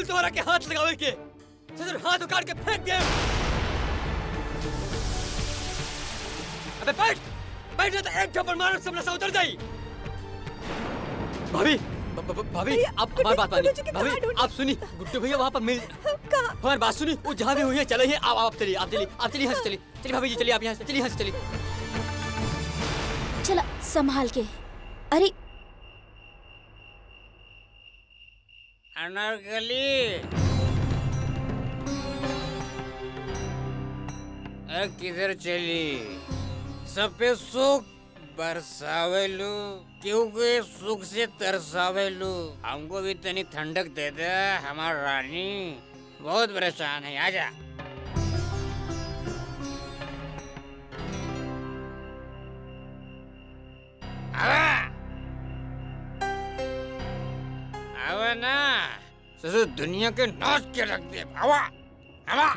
तुम्हारा के हाथ लगावे के ससुर हाथ उखाड़ के फेंक दे। अबे बैठ बैठ ना तो एक थप्पड़ मारो सब नशा उतर जाई। भाभी भाभी आप हमारी बात मानिए। भाभी आप सुनी गुड्डू भैया वहाँ पर मिल हमारी बात सुनी वो जहाँ भी हुई है चले ही आप चलिए आप चलिए यहाँ से चलिए चलिए भाभी जी चलिए आप यहाँ से चलिए यहाँ से चलिए। चला संभाल के। अरे अनारकली किधर चली? सब पे सुख बरसावेलू क्योंकि सुख से तरसावेलू। हमको भी तनी ठंडक दे दे हमार रानी, बहुत परेशान है। आजा आवा ना ससुर दुनिया के नाच के रख दे। आवा आवा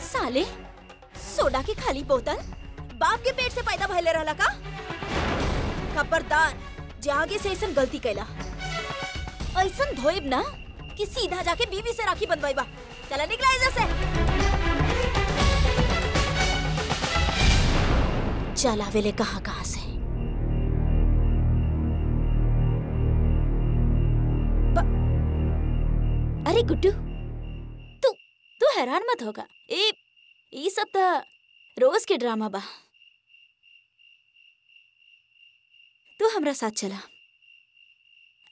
साले सोडा की खाली बोतल बाप के पेट से पैदा भइले रहला का? खबरदार जागे से ऐसन गलती कैला ऐसन धोइब ना कि सीधा जाके बीवी से राखी बंधवाइबा। चला निकला इधर से। चल आवेले कहाँ से। अरे गुड्डू तू हैरान मत होगा। ये सब तो रोज के ड्रामा बा। तू हमरा साथ चला।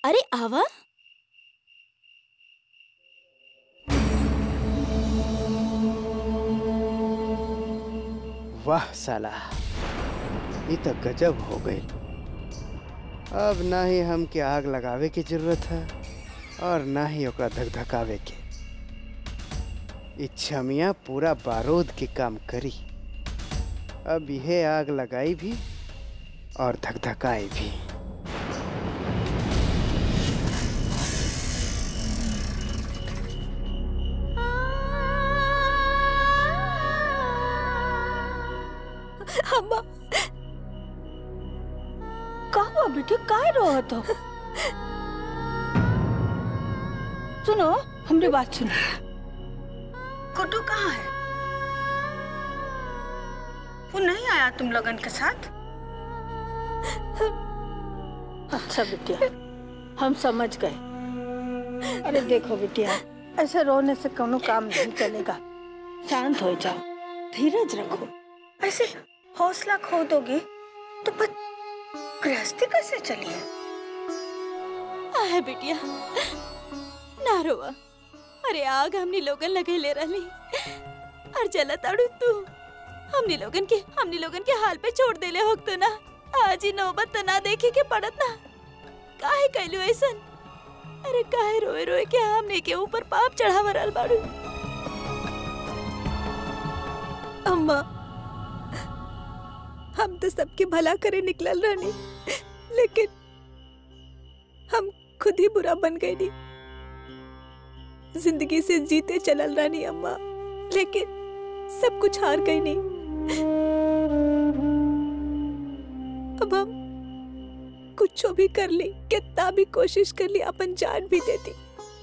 अरे आवा। वाह साला ये तो गजब हो गई। अब ना ही हमके आग लगावे की जरूरत है और ना ही ओकरा धकधकावे के। इच्छमिया पूरा बारूद के काम करी। अब यह आग लगाई भी और धकधकाई भी। अम्मा कहाँ बेटे काय रोत हो? सुनो हमरी बात सुनो। गुड्डू कहाँ है? वो नहीं आया तुम लोगन के साथ? अच्छा बिटिया हम समझ गए। अरे देखो बिटिया ऐसे रोने से कोनो काम नहीं चलेगा। शांत हो जाओ, धीरज रखो। ऐसे हौसला खो दोगे तो गृहस्थी कैसे चली है? बिटिया ना रोवा। अरे आग हमनी लोगन लगे ले रही और जला ताड़ू तू हमनी लोगन के हाल पे छोड़ देले होग तो ना आज ही नौबत तो ना देखे के पड़त ना। काहे कैलू ऐसन? अरे काहे रोए रोए के हमने के ऊपर पाप चढ़ावा रहल बाड़ू। अम्मा हम तो सबके भला करे निकलल रहनी, लेकिन हम खुद ही बुरा बन गए नी। जिंदगी से जीते चलल रहनी अम्मा, लेकिन सब कुछ हार गई नहीं। अब हम कुछ भी कर ली, कितना भी कोशिश कर ली, अपन जान भी देती,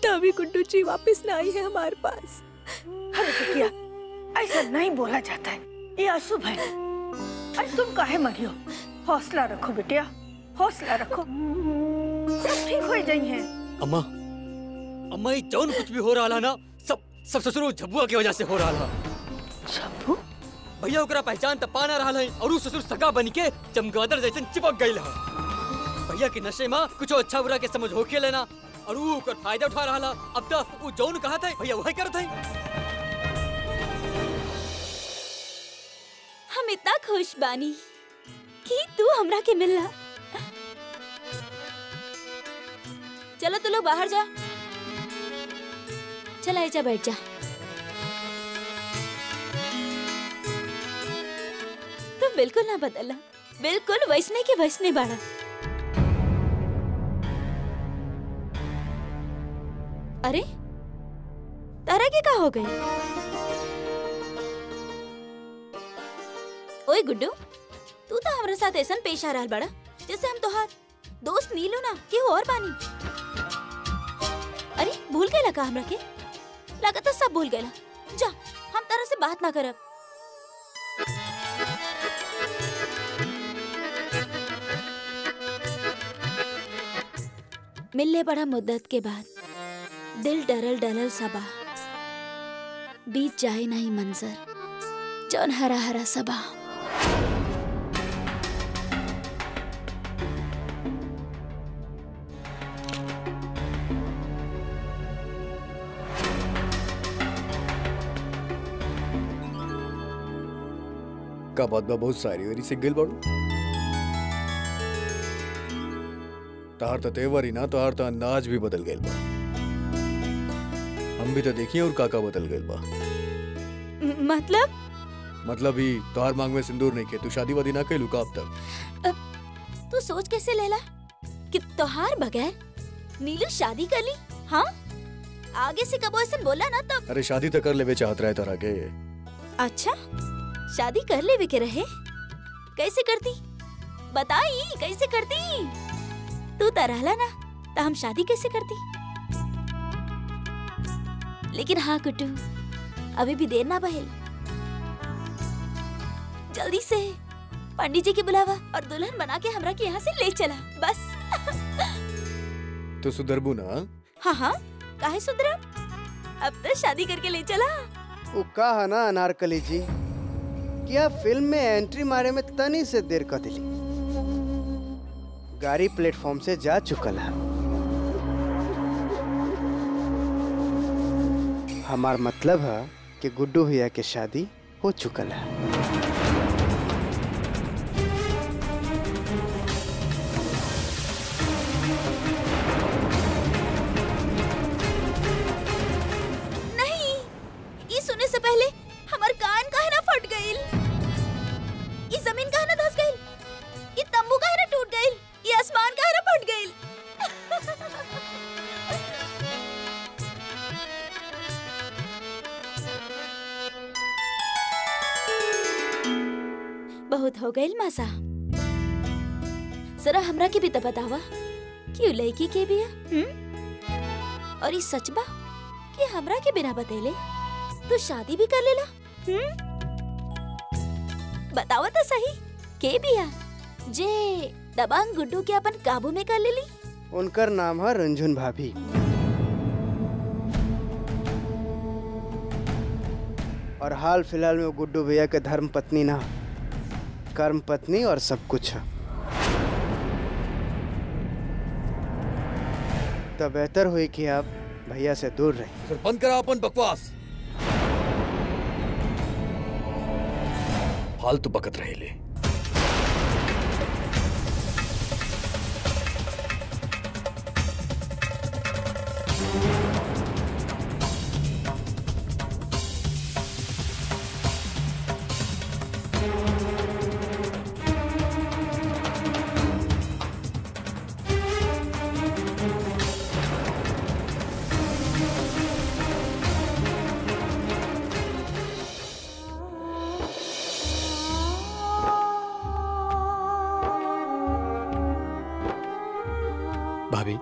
तभी गुड्डू जी वापस ना आई है हमारे पास। अरे बिटिया ऐसा नहीं बोला जाता है, ये अशुभ है। अरे तुम काहे मरियो? हौसला रखो बिटिया, हौसला रखो, सब ठीक हो जाइए। अम्मा अम्मा ये जौन कुछ भी हो रहा है ना सब ससुर झब्बुआ की वजह से हो रहा है। झब्बू? भैया ओकरा पहचान त पा ना रहा है और उ ससुर सगा बन के चमगादड़ जैसे चिपक गई है। भैया के नशे में कुछ अच्छा बुरा के समझ होके लेना और उ ओकर फायदा उठा रहा। अब तो उ जौन कहा था भैया वही करत है। हम इतना खुश बानी कि तू हमरा के मिलला। चलो तू लोग बाहर जा। चल आजा बैठ जा। तो बिल्कुल ना बदला, बिल्कुल वैसने के वैसने बाड़ा। अरे तारा के का हो गई? ओए गुड्डू, तू तो हमारे साथ ऐसा पेश आ रहा बड़ा जैसे हम तोहार दोस्त नीलू ना कि और बानी। अरे भूल गए लगा हमरा के? लगा तो सब भूल गए। जा, हम तरह से बात ना करब। मिलने बड़ा मुद्दत के बाद दिल डरल डरल सबा, बीत जाए नहीं मंजर जौन हरा हरा सबा। का बात बा बहुत सारी वेरी सिग्गल बाड़ू। तार तो तेवर ही ना, तार तो अंदाज भी बदल गइल बा। हम भी तो देखिए और काका बदल गइल बा। मतलब ही तोहार मांग में सिंदूर नहीं के, तू शादी वादी ना कइलू का अब तक? तू सोच कैसे लेला कि तोहार बगैर नीलू शादी कर ली? हाँ, आगे से कबो ऐसा बोला ना तब। अरे शादी तो कर लेवे चाहत रहे तारा के। अच्छा, शादी कर लेवे के रहे? कैसे करती बताई, कैसे करती? तू तो रहला ना तो हम शादी कैसे करती? लेकिन हाँ कुट्टू, अभी भी देर ना बहेल। जल्दी से पंडित जी के बुलावा और दुल्हन बना के हमरा के यहाँ से ले चला बस। तो सुधरबू ना? हाँ हाँ, काहे सुधरब? अब तो शादी करके ले चला। वो कहा ना अनारकली जी कि आप फिल्म में एंट्री मारे में तनी से देर कर दिली। गाड़ी प्लेटफॉर्म से जा चुकल है। हमार मतलब है कि गुड्डू भैया के शादी हो चुकल है। नहीं, ये सुनने से पहले हमार कान काहे ना फट गइल? ये जमीन काहे ना धस गइल? ये तंबू काहे ना टूट गइल? ये आसमान काहे ना फट गइल? बहुत हो गइल मासा। जरा हमरा के भी तो बतावा कि लड़की के भी है? और ये सच बा कि हमरा के बिना बतेले तू शादी भी कर लेला? बतावा तो सही, के बिया जे दबंग गुड्डू के अपन काबू में कर लेली? उनकर नाम है रंझुन भाभी। और हाल फिलहाल में वो गुड्डू भैया के धर्म पत्नी ना, कर्म पत्नी और सब कुछ है। तो बेहतर हुई कि आप भैया से दूर रहें। फिर बंद करा अपन बकवास। फालतू बकत रहे ले। भाभी,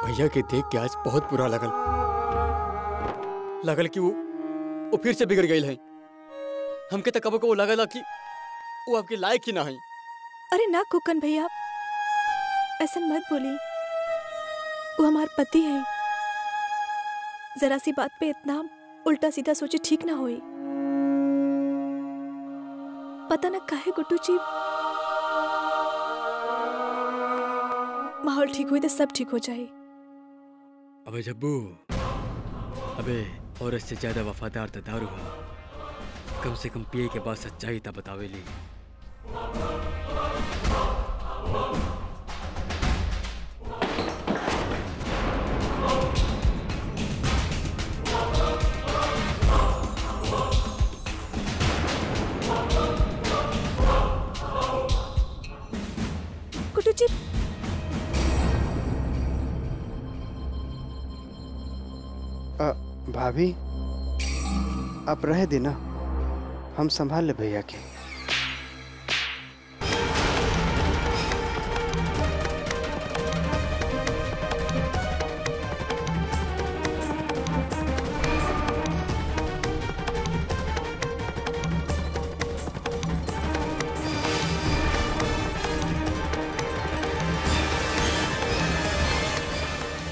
भैया के देख के आज बहुत बुरा लगल कि वो फिर से बिगड़ गई है। हमके तक कबो को वो लगल कि वो आपके लायक ही ना है। अरे ना कुकन भैया, ऐसा मत बोली। वो हमारे पति है। जरा सी बात पे इतना उल्टा सीधा सोचे ठीक ना होई। पता ना काहे गुड्डू जी, माहौल ठीक हुई तो सब ठीक हो जाए। अबे जब्बू, अबे औरत से ज्यादा वफादार तो दारू है। कम से कम पिए के बाद सच्चाई तो बतावेली। भाभी आप रहे देना, हम संभाल ले भैया के।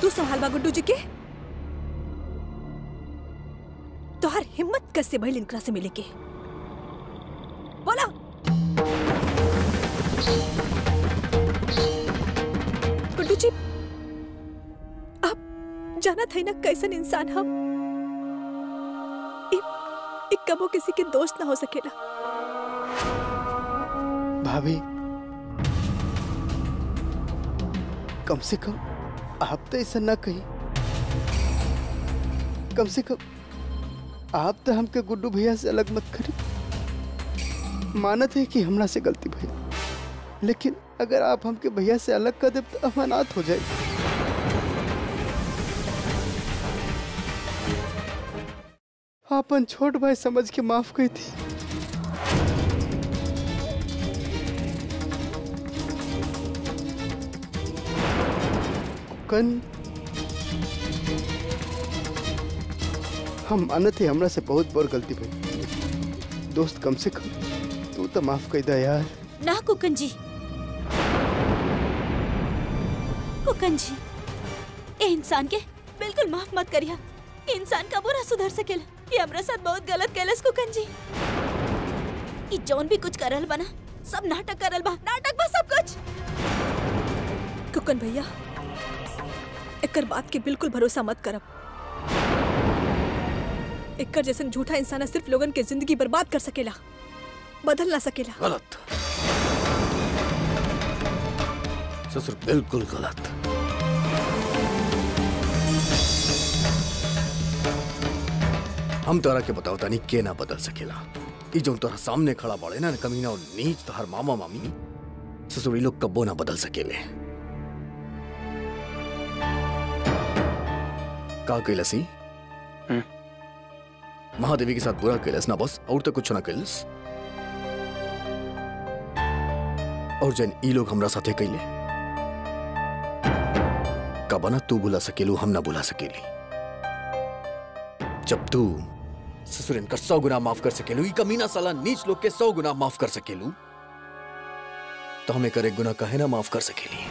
तू संभाल बा गुड्डू जी के। तोहर हिम्मत कैसे भइल इनकरा से मिले के? बोला। गुड्डू जी आप जाना था ना कैसन इंसान हम। एक कबो किसी के दोस्त ना हो सकेला। भाभी कम से कम आप तो ऐसा ना कही। कम से कम आप तो हमके गुड्डू भैया से अलग मत करी। मानत है कि हमरा से गलती भई, लेकिन अगर आप हमके भैया से अलग कर दे तो अमानत हो जाए। अपन छोट भाई समझ के माफ कही थी। कन हम मानत है हमरा से बहुत बड़ गलती भई। दोस्त कम से कम तू तो माफ कर दे यार। ना कुकन जी, कुकन जी ए इंसान के बिल्कुल माफ मत करिया। इंसान का बुरा सुधर सकेला। ये हमरा साथ बहुत गलत कैलस कुकन जी। ई जौन भी कुछ करल बना सब नाटक करल बा, नाटक बा सब कुछ। कुकन भैया एकर बात के बिल्कुल भरोसा मत करब। एकर जैसन झूठा इंसान सिर्फ लोगन के जिंदगी बर्बाद कर सकेला, बदल ना सकेला। गलत ससुर, बिल्कुल गलत। हम तोरा के बताओ तानी के ना बदल सकेला। ई जो तोरा सामने खड़ा बाड़े ना कमीना और नीच तोहर मामा मामी, ससुर ई लोग कब्बो ना बदल सकेले। का कैलसी? महादेवी के साथ बुरा कैलस ना बस, और तो कुछ ना कैलस। और जन ई लोग हमरा साथे कैले का बना तू बुला सकेलू, हम ना बुला सकेली। जब तू ससुर इनका 100 गुना माफ कर सकेलू, ई कमीना साला नीच लोग के 100 गुना माफ कर सकेलू, तो हमें करे गुना कहे ना माफ कर सकेली।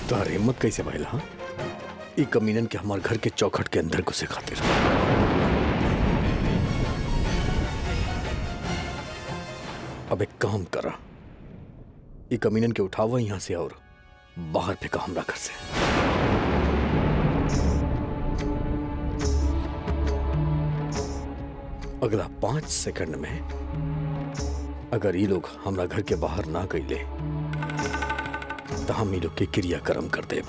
तोहर हिम्मत कैसे भइल? हाँ, ई कमीनन के हमार घर के चौखट के अंदर घुसे खातिर। अब एक काम करा, ई कमीनन के उठावा यहां से और बाहर फेंका हमरा घर से। अगला 5 सेकंड में अगर ये लोग हमरा घर के बाहर ना गईले तो हम ये लोग के क्रियाक्रम कर देब।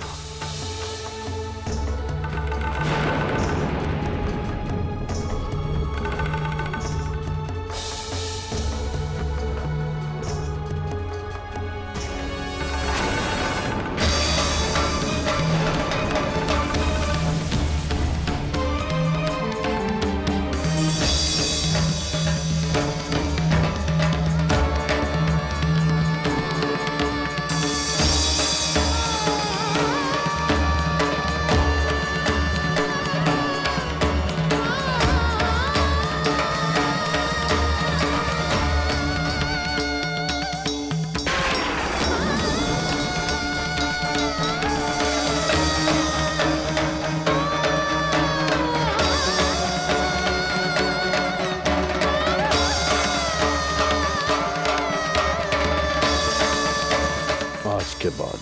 के बाद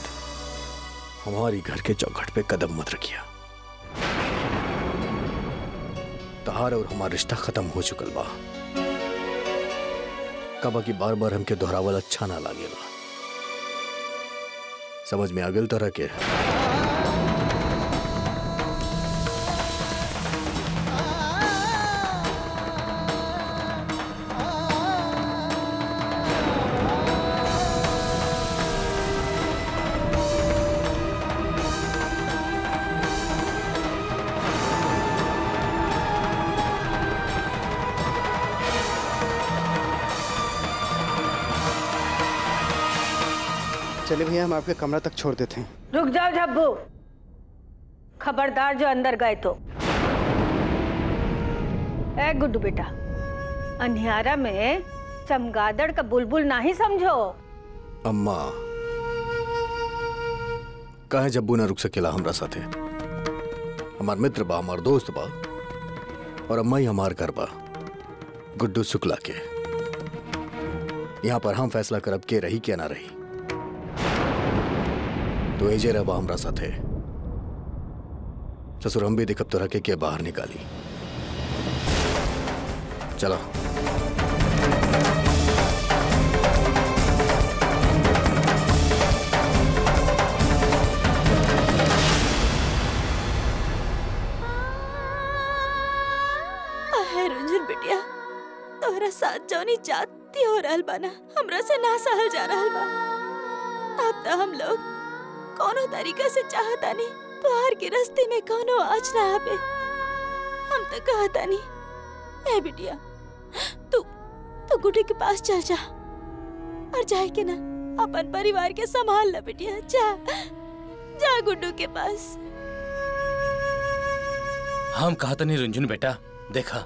हमारी घर के चौखट पे कदम मत रखिया। तहार और हमारा रिश्ता खत्म हो चुकल बा। कबा की बार बार हमके दोहरावल अच्छा ना लागेला। समझ में आ गल तरह के? चलिए भैया हम आपके कमरा तक छोड़ देते हैं। रुक जाओ झब्बू, खबरदार जो अंदर गए तो। ए गुड्डू बेटा, अंधियारा में चमगादड़ का बुलबुल नहीं समझो। अम्मा काहे जब्बू ना रुक सकेला हमरा साथे। हमार मित्र बा, हमार दोस्त बा, और अम्मा ही हमार घर बा गुड्डू शुक्ला के। यहाँ पर हम फैसला करब के रही क्या ना रही। तो एजे रबा हमरा साथे। ससुर हम भी दिखब तो रखे के बाहर निकाली। चला रुंझुन बिटिया, तोहरा साथ जौनी जाती हो रहल बा ना, हमरा से ना सहल जा रहल बा। अब तो हम लोग कोनो तरीका से चाहता नहीं तोहार के रास्ते में कोनो आँच ना आवे। हम तो कहता नहीं, ए बिटिया तू गुड्डू के पास चल जा और जाए के ना अपन परिवार के संभाल ले बिटिया। जा गुड्डू के पास। हम कहता नहीं रुंझुन बेटा, देखा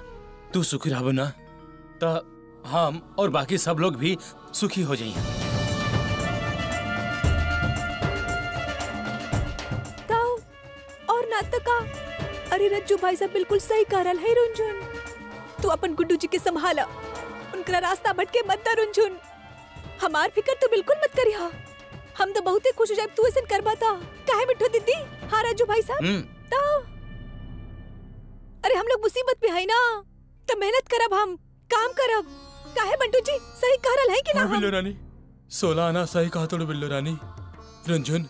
तू सुखी रहो ना तो हम और बाकी सब लोग भी सुखी हो जाइए। और ना तो का। अरे रज्जू भाई साहब बिल्कुल सही कह रहा है रुंझुन। तू अपन गुड्डू जी के संभाला, उनका रास्ता भटके मत दा रुंझुन। हमार फिक्र तो बिल्कुल मत करिहा। हम तो बहुत ही खुश हो जाए तू ऐसा करबा था। काहे मिठू दीदी? हाँ रज्जू भाई साहब तो अरे हम लोग मुसीबत में है ना, तो मेहनत करब, हम काम करब। काहे बंटू जी सही कह रहा है कि ना? बिल्लो रानी 16 आना सही कहा तो बिल्लो रानी। रंजन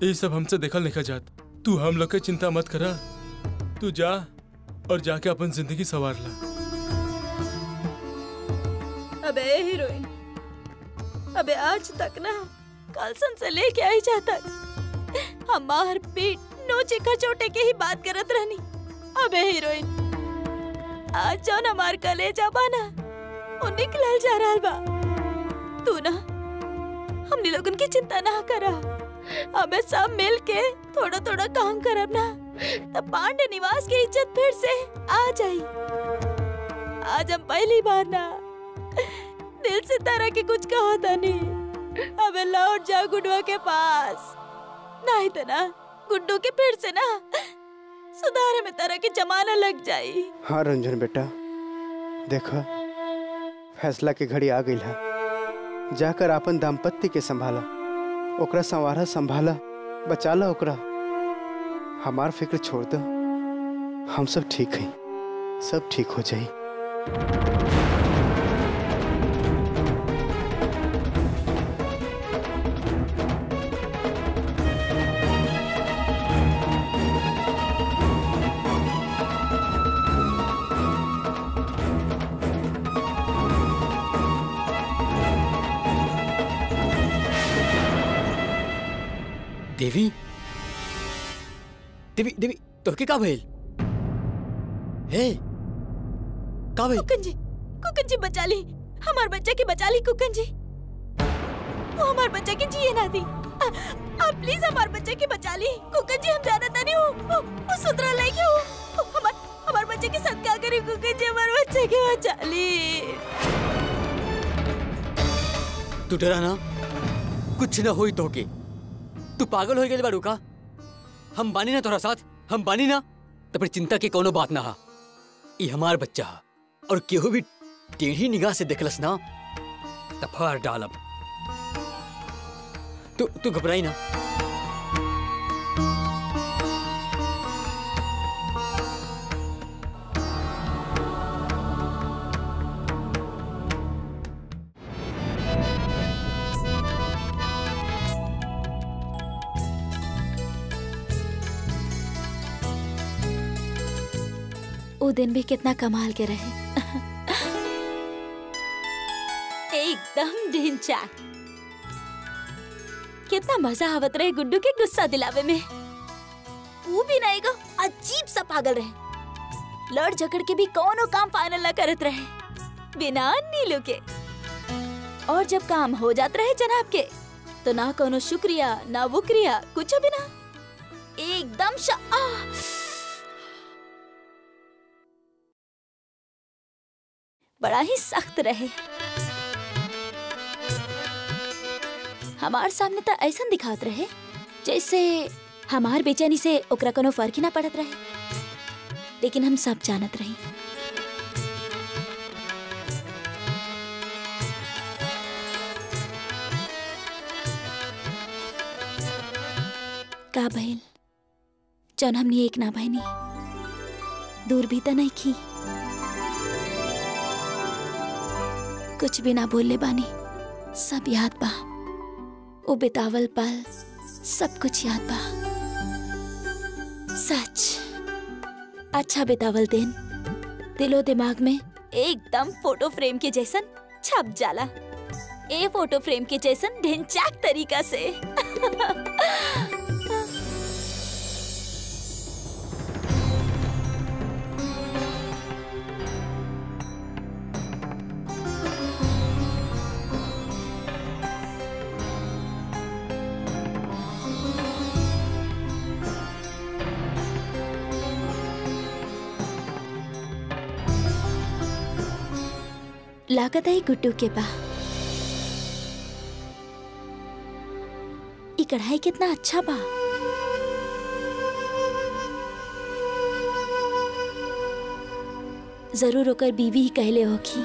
ये सब हमसे देखल नहीं जात। तू हम लोग के चिंता मत करा, तू जा और जाके अपन जिंदगी संवार ला। अबे हीरोइन, अबे आज तक ना कलसन से लेके आई जाता हमार पीठ नोचे खचोटे के ही बात करत रहनी। अबे हीरोइन, आज जो न हमार कलेजा बाना वो निकलल जा रहा बा। तू ना हमनी लोगन की चिंता ना करा। अबे सब मिल के थोड़ा थोड़ा काम करब ना, तब पांडे निवास की इज्जत फिर से आ जाई। आज हम पहली बार ना दिल से तरह के कुछ कहा था नहीं। अबे लौट जा गुड्डू के पास, नहीं तो ना गुड्डू के फिर से ना सुधारे में तरह के जमाना लग जाई। हाँ रंजन बेटा, देखा फैसला की घड़ी आ गई है। जाकर अपन दाम्पत्य के संभाला, ओकरा संवारा संभाला, बचाला ओकरा। हमार फिक्र छोड़ दो, हम सब ठीक हैं, सब ठीक हो जाए। देवी देवी देवी तोहके का भइल? हे का भइल? कुकन जी बचा ली, हमार बच्चा के बचा ली कुकन जी। वो हमार बच्चा के जिए ना दी। आप प्लीज हमार बच्चे की बचा ली। कुकन जी हम जानता नहीं वो सुधरा लेगी। हमार बच्चे के साथ क्या करी कुकन जी? हमार बच्चे के बचा ली। तू डरा ना, कुछ ना होई तोके। तू पागल हो गई बाड़ू का? हम बानी ना तोरा साथ, हम बानी ना, तो फिर चिंता की कोनो बात ना हा। ये हमार बच्चा हा, और केहू भी टेढ़ी निगाह से देखलस ना तब फाड़ डालब। तू घबराई ना। वो दिन भी कितना कमाल के रहे। एकदम ढिंचा। कितना मजा आवत रहे गुड्डू के गुस्सा दिलावे में। वो भी नहीं गो अजीब सा पागल रहे। लड़ झगड़ के भी कोनो काम फाइनल ना करत रहे बिना नीलू के। और जब काम हो जात रहे जनाब के तो ना कोनो शुक्रिया ना वुक्रिया कुछ भी ना, एकदम बड़ा ही सख्त रहे। हमार सामने तो ऐसा दिखात रहे जैसे हमार बेचैनी से ओकरा कोनो फर्क ही ना पड़त रहे, लेकिन हम सब जानत रही। का भइल जौन हमनी एक ना बहनी, दूर भी तो नहीं की, कुछ भी ना बोलले बानी, सब याद बा, वो बितावल पल सब कुछ याद बा। सच अच्छा बितावल दिन दिलो दिमाग में एकदम फोटो फ्रेम के जैसन छप जाला, ए फोटो फ्रेम के जैसन ढिंचाक तरीका से। लागत है गुड्डू के पा। ये कढ़ाई कितना अच्छा बा। जरूर ओकर बीवी ही कहले होगी।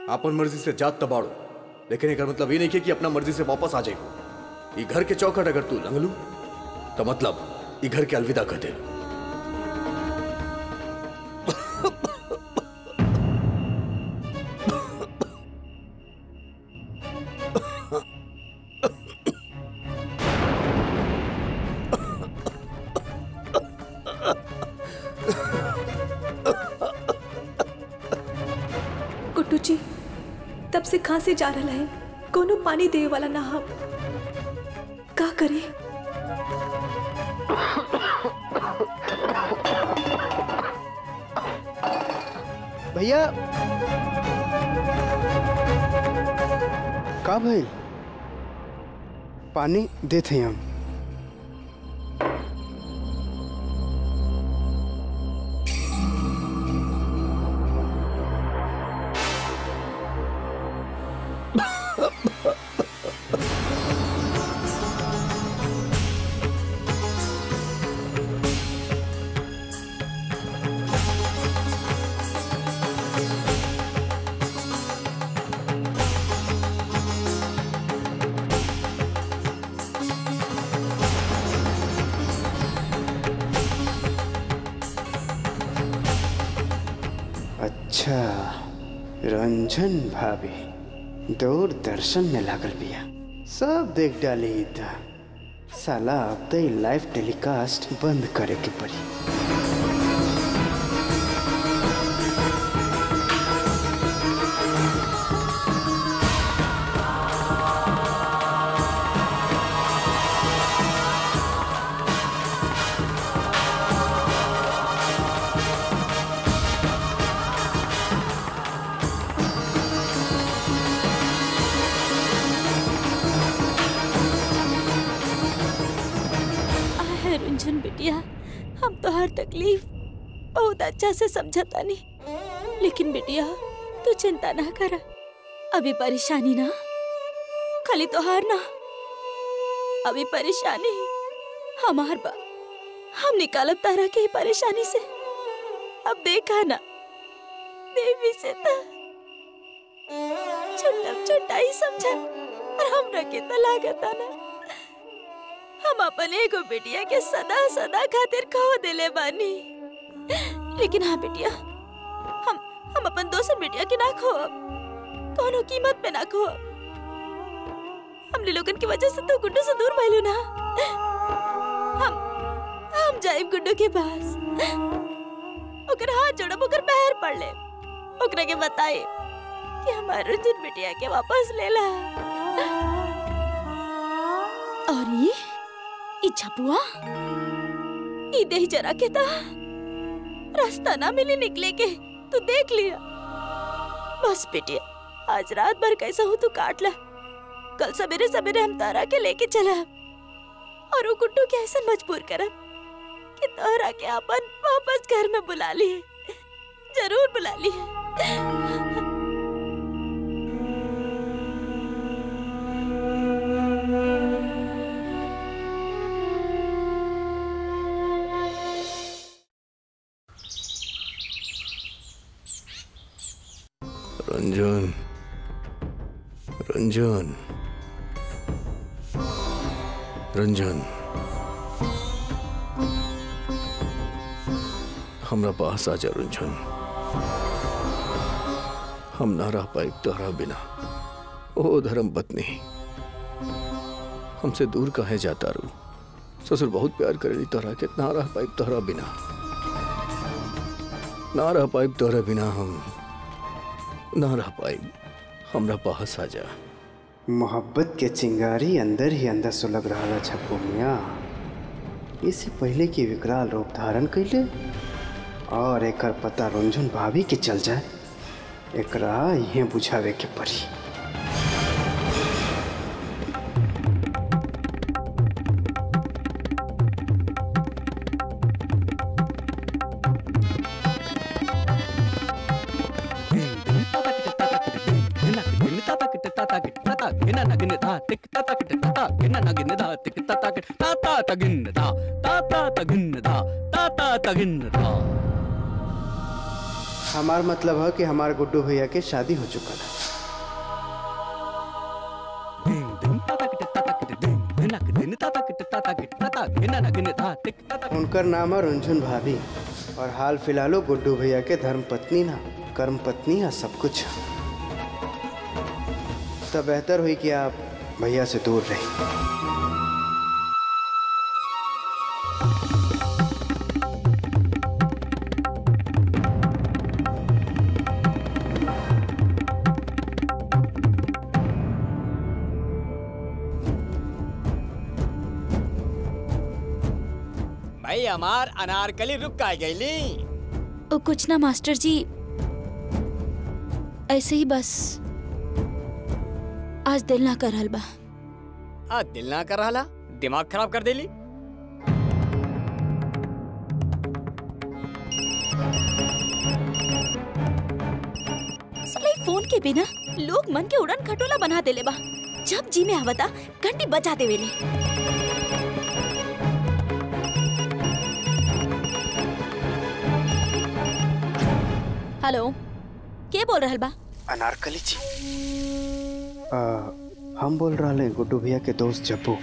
अपन मर्जी से जात तबाड़ो, लेकिन एक मतलब ये नहीं कि अपना मर्जी से वापस आ जाएगो। ये घर के चौखट अगर तू लंघ लू तो मतलब ये घर के अलविदा कर दे। गुड्डू जी तब से खांसी जा रहा है, कोनो पानी दे वाला ना, हम का करे? भैया का भइल? पानी देते हैं हम। अच्छा, रंजन भाभी दूरदर्शन में लागल बिया, सब देख डाली। साला अब तो लाइव टेलीकास्ट बंद करे के पड़ी। रंजन बिटिया, हम तो हर तकलीफ बहुत अच्छा से समझता नहीं, लेकिन बिटिया तू चिंता ना कर, अभी परेशानी ना, खाली तो हार ना, अभी परेशानी हमार बा, हम निकालब तारा के ही परेशानी से। अब देखा ना देवी से छोटा छोटा ही समझा, और हमरा के तो लागता ना हम अपन एगो बेटिया के सदा सदा खातिर खो दिले बानी। लेकिन हाँ बेटिया, हम अपन दोसर बेटिया के ना खो, कोनो कीमत पे ना खो। हमने लोगन की वजह से तो गुड्डू से दूर भइलू ना। हम जाइब गुड्डू के पास, ओकर हाथ जोड़ब, ओकर पैर पड़ ले, ओकरा के बताई कि हमार रंजन बेटिया के वापस ले ला। और ये झपुआ ये दही जरा के था रास्ता ना मिले निकले के तू देख लिया। बस बेटिया आज रात भर कैसा हो तू काट ला, कल सवेरे सवेरे हम तारा के लेके चला और वो गुड्डू के ऐसा मजबूर करब कि तारा के अपन वापस घर में बुला लिए, जरूर बुला लिए। रंजन, रंजन, रंजन, हमरा पास आजा रंजन। हम ना रह पाए तोहरा बिना। ओ धर्म पत्नी, हमसे दूर काहे जाता रू? ससुर बहुत प्यार करेली तोहरा के, ना रह पाए तोहरा बिना, ना रह पाए तोहरा बिना, हम ना रह पाए। हमरा पास आजा। मोहब्बत के चिंगारी अंदर ही अंदर सुलग रहा छप्पू मियाँ। इससे पहले कि विकराल रूप धारण कैले और एकर पता रुंझुन भाभी के चल जाए, एकरा यहीं बुझावे के पड़ी। हमार मतलब है कि हमारे गुड्डू भैया के शादी हो चुका है। उनका नाम है रुंझुन भाभी और हाल फिलहाल वो गुड्डू भैया के धर्म पत्नी ना कर्म पत्नी है सब कुछ। तब बेहतर हुई कि आप भैया से दूर रहें। भाई हमार अनारकली रुक का गईली। ओ कुछ ना मास्टर जी, ऐसे ही बस आज दिल ना कर रहल बा। आज दिल ना कर रहा, दिमाग खराब कर देली। साले फोन के बिना लोग मन के उड़न खटोला बना देले बा। जब जी में आवता घंटी बजा देवेले। हेलो, के बोल रहल बा? अनारकली जी। हम बोल रहे हैं गुड्डू भैया के दोस्त जब्बू।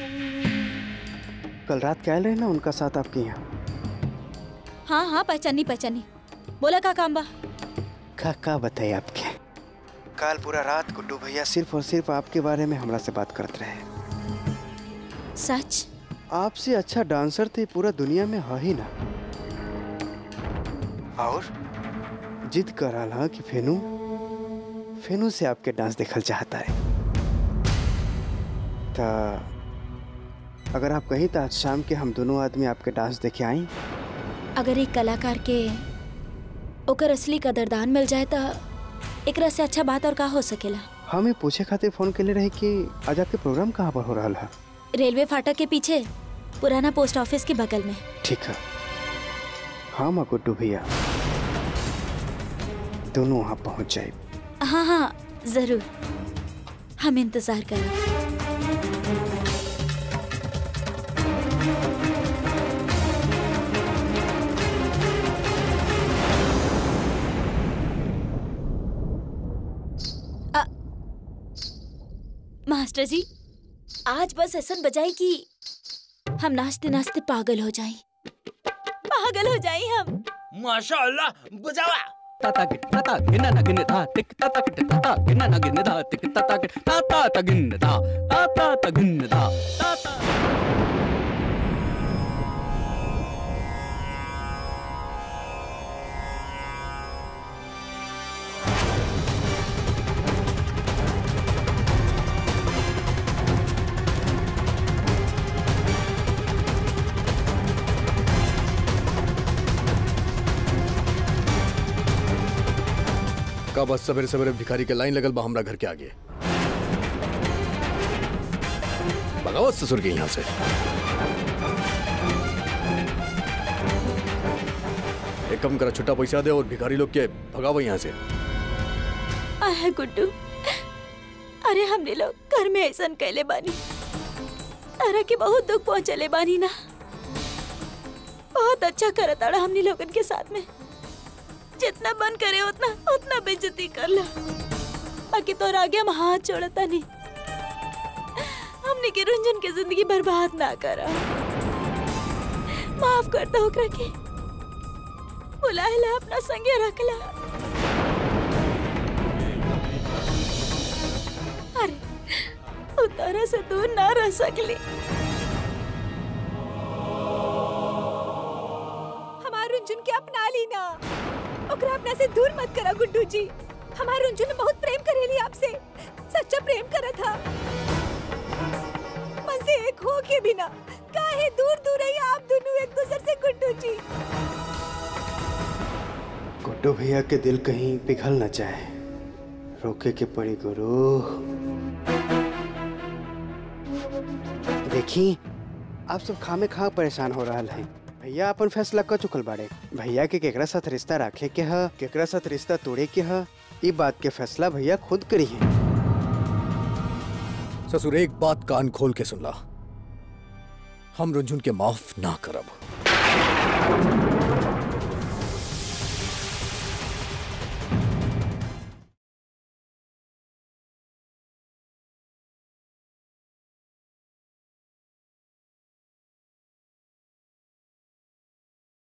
कल रात क्या रहे ना उनका साथ आपके यहाँ। हाँ हाँ पहचानी पहचानी। बोला का काम बा? का बताइए आपके। कल पूरा रात गुड्डू भैया सिर्फ और सिर्फ आपके बारे में हमरा से बात करते रहे। सच? आपसे अच्छा डांसर थे पूरा दुनिया में है ही ना। और जिद कर रहा कि फेनू से आपके डांस देखल चाहता है। तो अगर आप कहीं तो आज शाम के हम दोनों आदमी आपके डांस देखे आई। अगर एक कलाकार के ओकर असली कदरदान मिल जाए तो एकरा से अच्छा बात और का हो सकेला। हमें पूछे खातिर फोन के लिए रहे कि आज आपके प्रोग्राम कहाँ पर हो रहा है? रेलवे फाटक के पीछे पुराना पोस्ट ऑफिस के बगल में। ठीक है, हाँ माँ गुड्डू भैया दोनों वहाँ पहुँच जाए। हाँ हाँ जरूर, हम इंतजार करें। मास्टर जी आज बस ऐसा बजाई कि हम नाचते नाचते पागल हो जाएं। पागल हो जाएं हम। माशाअल्लाह, बजावा। ताता गिट ताता गिना ना गिने दा टिक ताता गिट ताता गिना ना गिने दा टिक ताता गिट ताता ता गिन दा ताता ता गिन दा ताता। का बस सवेरे सवेरे भिखारी के लाइन लगल बा हमरा घर के आगे। भगावत ससुर के यहाँ से। एक कम करा, छुट्टा पैसा दे और भिखारी लोग के भगाओ यहाँ से। आहे गुड्डू, अरे हमने लोग घर में ऐसा कैले बानी, तारा के बहुत दुख पहुंचले बानी ना। बहुत अच्छा करताड़ा हमने लोगन के साथ में, जितना बन करे उतना बेइज्जती कर ला। बाकी तोर आगे हम हाथ जोड़ता नहीं, हमने के रंजन की जिंदगी बर्बाद ना करा। माफ कर दो ओकरा के, बुलाएला अपना संगे रखला। अरे उतारा से दूर ना रह सकली। हमार रुंझुन के अपना ली ना, ओकरा अपना से दूर मत करा गुड्डू जी। हमार रुंझुन बहुत प्रेम करेली आपसे, सच्चा प्रेम करा था। मन से एक हो के बिना काहे दूर दूर है आप दोनों एक दूसरे से गुड्डू जी। गुड्डू भैया के दिल कहीं पिघल न जाए, रोके के पड़ी गुरु। देखी आप सब खामे खा परेशान हो रहा है। भैया अपन फैसला कर चुकल बाड़े। भैया के केकरा साथ रिश्ता रखे के है, केकरा साथ रिश्ता तोड़े के है, ये बात के फैसला भैया खुद करी है। ससुर एक बात कान खोल के सुन ला, हम रुंझुन के माफ ना करब।